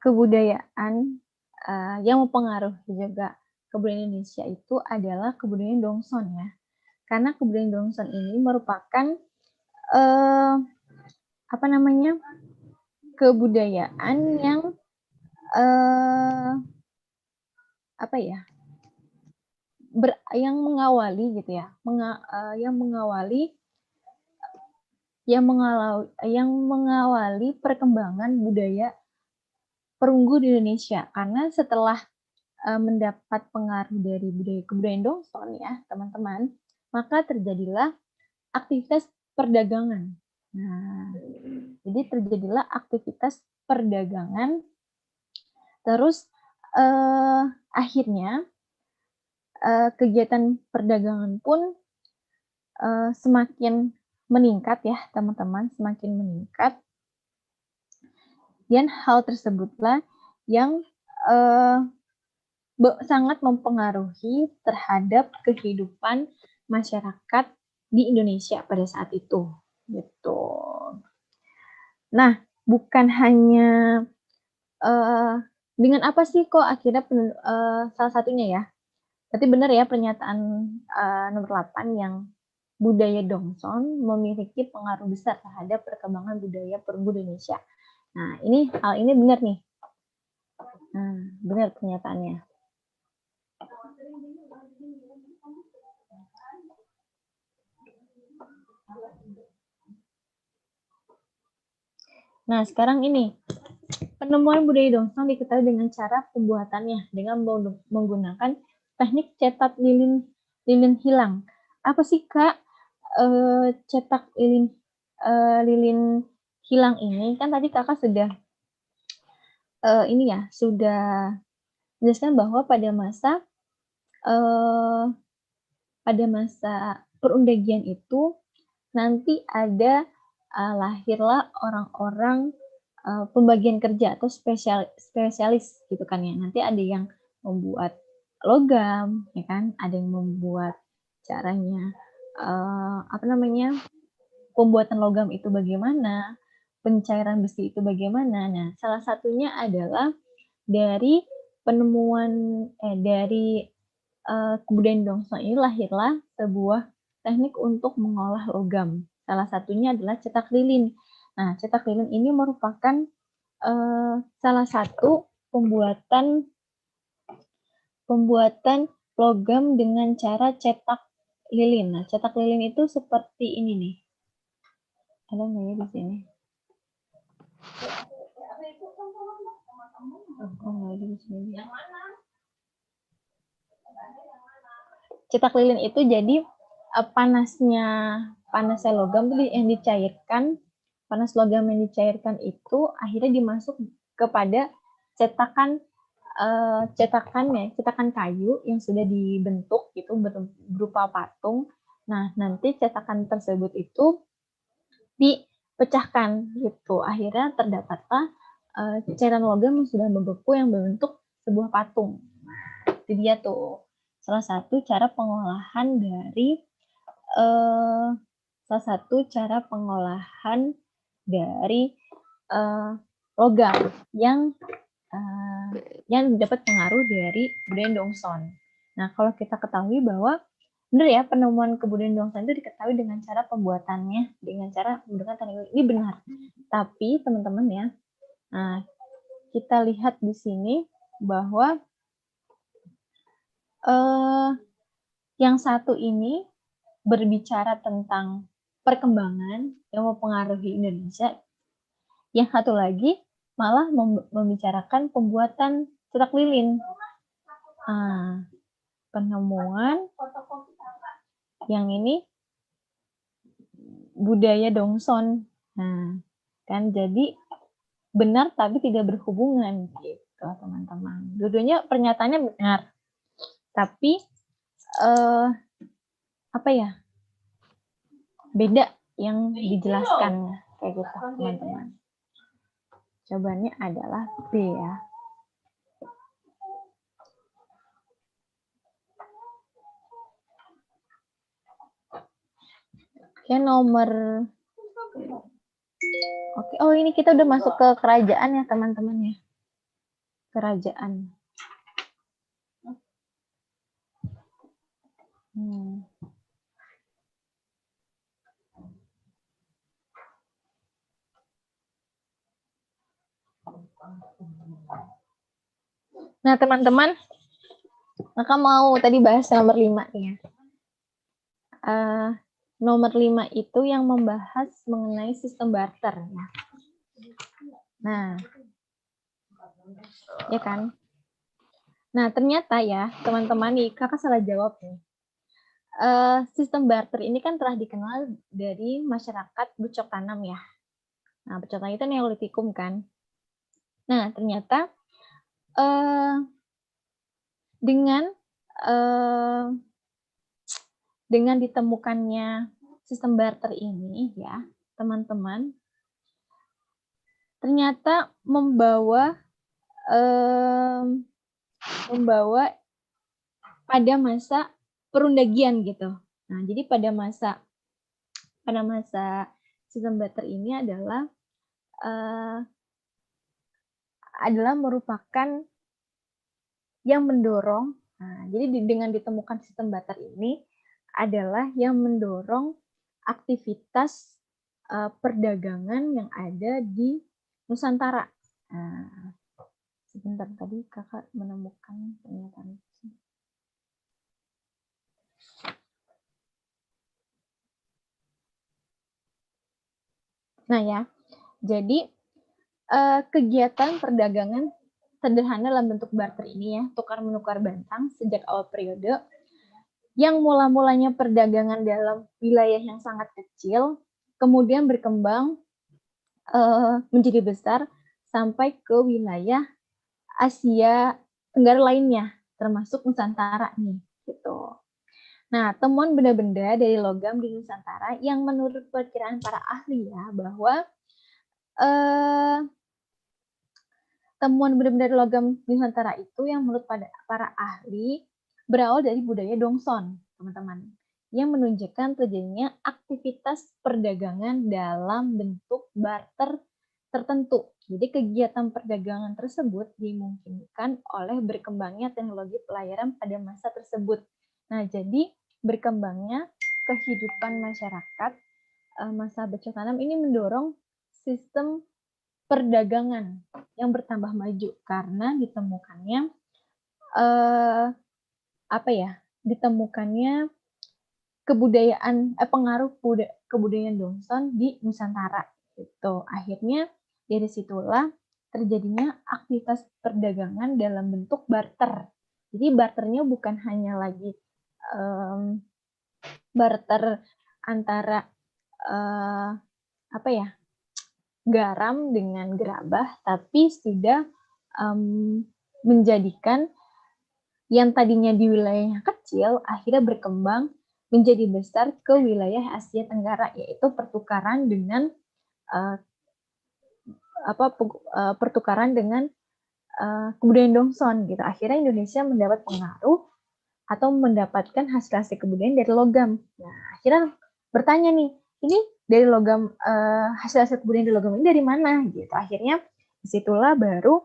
kebudayaan yang mempengaruhi juga kebudayaan Indonesia itu adalah kebudayaan Dongson ya. Karena kebudayaan Dongson ini merupakan kebudayaan yang yang mengawali gitu ya, yang mengawali perkembangan budaya perunggu di Indonesia. Karena setelah mendapat pengaruh dari kebudayaan Dongson ya teman-teman, maka terjadilah aktivitas perdagangan. Nah, jadi terjadilah aktivitas perdagangan, terus akhirnya kegiatan perdagangan pun semakin meningkat ya teman-teman, semakin meningkat. Dan hal tersebutlah yang sangat mempengaruhi terhadap kehidupan masyarakat di Indonesia pada saat itu, gitu. Nah, bukan hanya dengan apa sih kok akhirnya salah satunya ya. Berarti benar ya pernyataan nomor 8 yang budaya Dongson memiliki pengaruh besar terhadap perkembangan budaya perunggu Indonesia. Nah, hal ini benar nih. Nah, benar pernyataannya. Nah, sekarang ini, penemuan budaya Dongson diketahui dengan cara pembuatannya dengan menggunakan teknik cetak lilin hilang. Apa sih Kak cetak lilin hilang ini? Kan tadi Kakak sudah sudah menjelaskan bahwa pada masa perundagian itu nanti ada lahirlah orang-orang pembagian kerja atau spesialis gitu kan ya. Nanti ada yang membuat logam, ya kan? Ada yang membuat caranya pembuatan logam itu bagaimana, pencairan besi itu bagaimana. Nah, salah satunya adalah dari penemuan dari kebudayaan Dongson ini lahirlah sebuah teknik untuk mengolah logam. Salah satunya adalah cetak lilin. Nah, cetak lilin ini merupakan salah satu pembuatan logam dengan cara cetak lilin. Nah, cetak lilin itu seperti ini nih. Ada nggak ya di sini? Oh, nggak ada di sini. Yang mana? Cetak lilin itu jadi panasnya logam itu yang dicairkan, panas logam yang dicairkan itu akhirnya dimasuk kepada cetakan kayu yang sudah dibentuk gitu berupa patung. Nah, nanti cetakan tersebut itu dipecahkan gitu. Akhirnya terdapatlah cairan logam yang sudah membeku yang berbentuk sebuah patung. Itu dia tuh salah satu cara pengolahan dari logam yang dapat pengaruh dari budaya Dongson. Nah, kalau kita ketahui bahwa benar ya penemuan kebudayaan Dongson itu diketahui dengan cara pembuatannya dengan cara menggunakan teknik ini benar. Tapi teman-teman ya, kita lihat di sini bahwa yang satu ini berbicara tentang perkembangan yang mempengaruhi Indonesia. Yang satu lagi malah membicarakan pembuatan cetak lilin. Penemuan yang ini budaya Dongson. Nah, kan jadi benar tapi tidak berhubungan gitu, teman-teman. Dua-duanya pernyataannya benar. Tapi beda yang dijelaskan kayak gitu, teman-teman. Jawabannya adalah B ya. Oke, Oke, oh ini kita udah masuk ke kerajaan ya, teman-teman ya. Kerajaan. Nah, teman-teman, Kakak mau tadi bahas nomor 5 nih ya. Nomor 5 itu yang membahas mengenai sistem barter. Ya. Nah, ya kan? Nah, ternyata ya, teman-teman nih, Kakak salah jawab nih. Sistem barter ini kan telah dikenal dari masyarakat bercocok tanam ya. Nah, bercocok tanam itu Neolitikum kan. Nah, ternyata dengan ditemukannya sistem barter ini ya, teman-teman, ternyata membawa pada masa perundagian gitu. Nah, jadi pada masa sistem barter ini adalah merupakan yang mendorong. Nah, jadi dengan ditemukan sistem barter ini adalah yang mendorong aktivitas perdagangan yang ada di Nusantara. Nah, sebentar tadi Kakak menemukan pernyataan. Nah ya, jadi kegiatan perdagangan sederhana dalam bentuk barter ini ya, tukar-menukar bantang sejak awal periode, yang mula-mulanya perdagangan dalam wilayah yang sangat kecil, kemudian berkembang menjadi besar sampai ke wilayah Asia Tenggara lainnya, termasuk Nusantara nih, gitu. Nah, temuan benda-benda dari logam di Nusantara yang menurut perkiraan para ahli ya, bahwa temuan benda-benda dari logam di Nusantara itu yang menurut para ahli berawal dari budaya Dongson, teman-teman, yang menunjukkan terjadinya aktivitas perdagangan dalam bentuk barter tertentu. Jadi kegiatan perdagangan tersebut dimungkinkan oleh berkembangnya teknologi pelayaran pada masa tersebut. Nah, jadi berkembangnya kehidupan masyarakat masa bercocok tanam ini mendorong sistem perdagangan yang bertambah maju karena ditemukannya ditemukannya kebudayaan pengaruh kebudayaan Dongson di Nusantara gitu. Akhirnya dari situlah terjadinya aktivitas perdagangan dalam bentuk barter. Jadi barternya bukan hanya lagi barter antara garam dengan gerabah, tapi sudah menjadikan yang tadinya di wilayah kecil akhirnya berkembang menjadi besar ke wilayah Asia Tenggara, yaitu pertukaran dengan kebudayaan Dongson gitu. Akhirnya Indonesia mendapat pengaruh atau mendapatkan hasil-hasil kebudayaan dari logam. Nah, akhirnya bertanya nih, ini dari logam hasil-hasil kebudayaan dari logam ini dari mana gitu. Akhirnya disitulah baru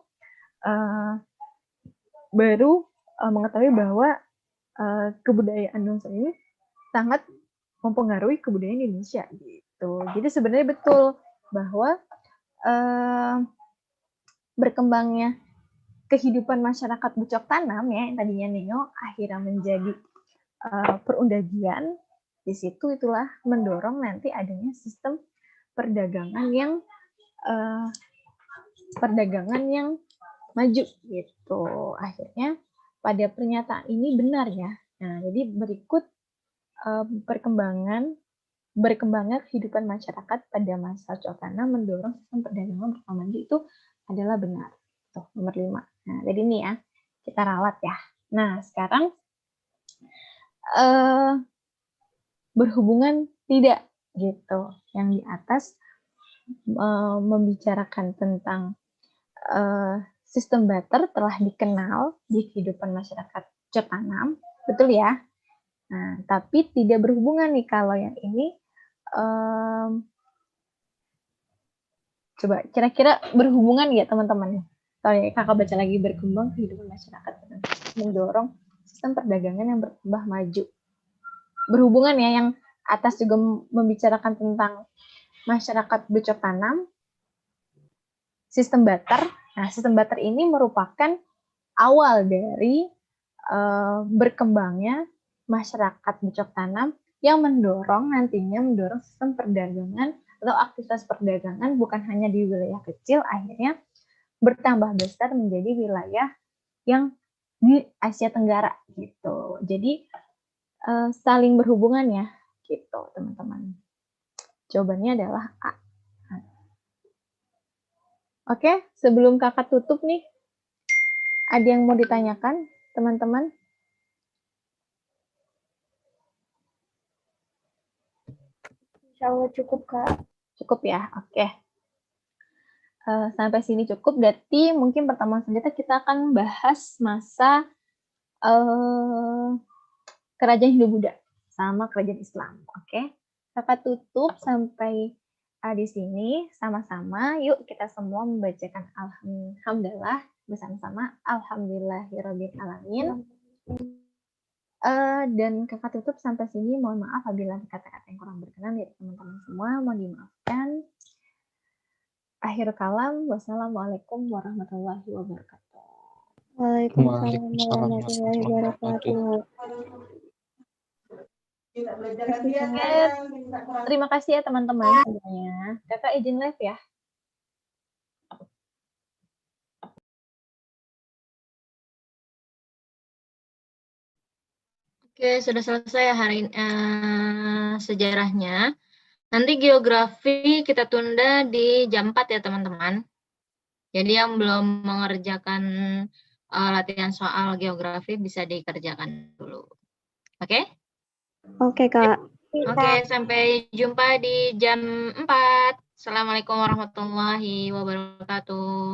mengetahui bahwa kebudayaan Dongson ini sangat mempengaruhi kebudayaan Indonesia gitu. Jadi sebenarnya betul bahwa berkembangnya kehidupan masyarakat bercocok tanam ya yang tadinya neo akhirnya menjadi perundagian. Di situ itulah mendorong nanti adanya sistem perdagangan yang maju gitu. Akhirnya pada pernyataan ini benar ya. Nah, jadi berikut berkembangnya kehidupan masyarakat pada masa cocok tanam mendorong sistem perdagangan berkembang maju itu adalah benar. Tuh, nomor 5. Nah, jadi ini ya, kita ralat ya. Nah, sekarang berhubungan tidak gitu. Yang di atas membicarakan tentang sistem barter telah dikenal di kehidupan masyarakat cocok tanam, betul ya? Nah, tapi tidak berhubungan nih kalau yang ini coba kira-kira berhubungan nggak teman-teman? Sorry, kakak baca lagi berkembang kehidupan masyarakat mendorong sistem perdagangan yang bertambah maju. berhubungan ya, yang atas juga membicarakan tentang masyarakat bercocok tanam, sistem barter. Nah, sistem barter ini merupakan awal dari berkembangnya masyarakat bercocok tanam yang mendorong sistem perdagangan atau aktivitas perdagangan bukan hanya di wilayah kecil, akhirnya bertambah besar menjadi wilayah yang di Asia Tenggara gitu. Jadi saling berhubungan ya, gitu teman-teman. Jawabannya adalah A. Oke, sebelum kakak tutup nih, ada yang mau ditanyakan teman-teman? Insya Allah cukup, Kak. Cukup ya, oke. Sampai sini cukup, berarti mungkin pertemuan selanjutnya kita akan bahas masa kerajaan Hindu-Buddha sama kerajaan Islam, oke? Kakak tutup sampai di sini sama-sama. Yuk kita semua membacakan alhamdulillah bersama-sama. Alhamdulillahirabbil alamin. Dan kakak tutup sampai sini. Mohon maaf apabila ada kata-kata yang kurang berkenan dari teman-teman semua. Mohon dimaafkan. Akhir kalam. Wassalamualaikum warahmatullahi wabarakatuh. Waalaikumsalam warahmatullahi wabarakatuh. Terima kasih ya teman-teman semuanya. Kakak izin live ya. Oke, sudah selesai hari sejarahnya. Nanti geografi kita tunda di jam 4 ya teman-teman. Jadi yang belum mengerjakan latihan soal geografi bisa dikerjakan dulu. Oke? Oke, Kak. Oke, sampai jumpa di jam 4. Assalamualaikum warahmatullahi wabarakatuh.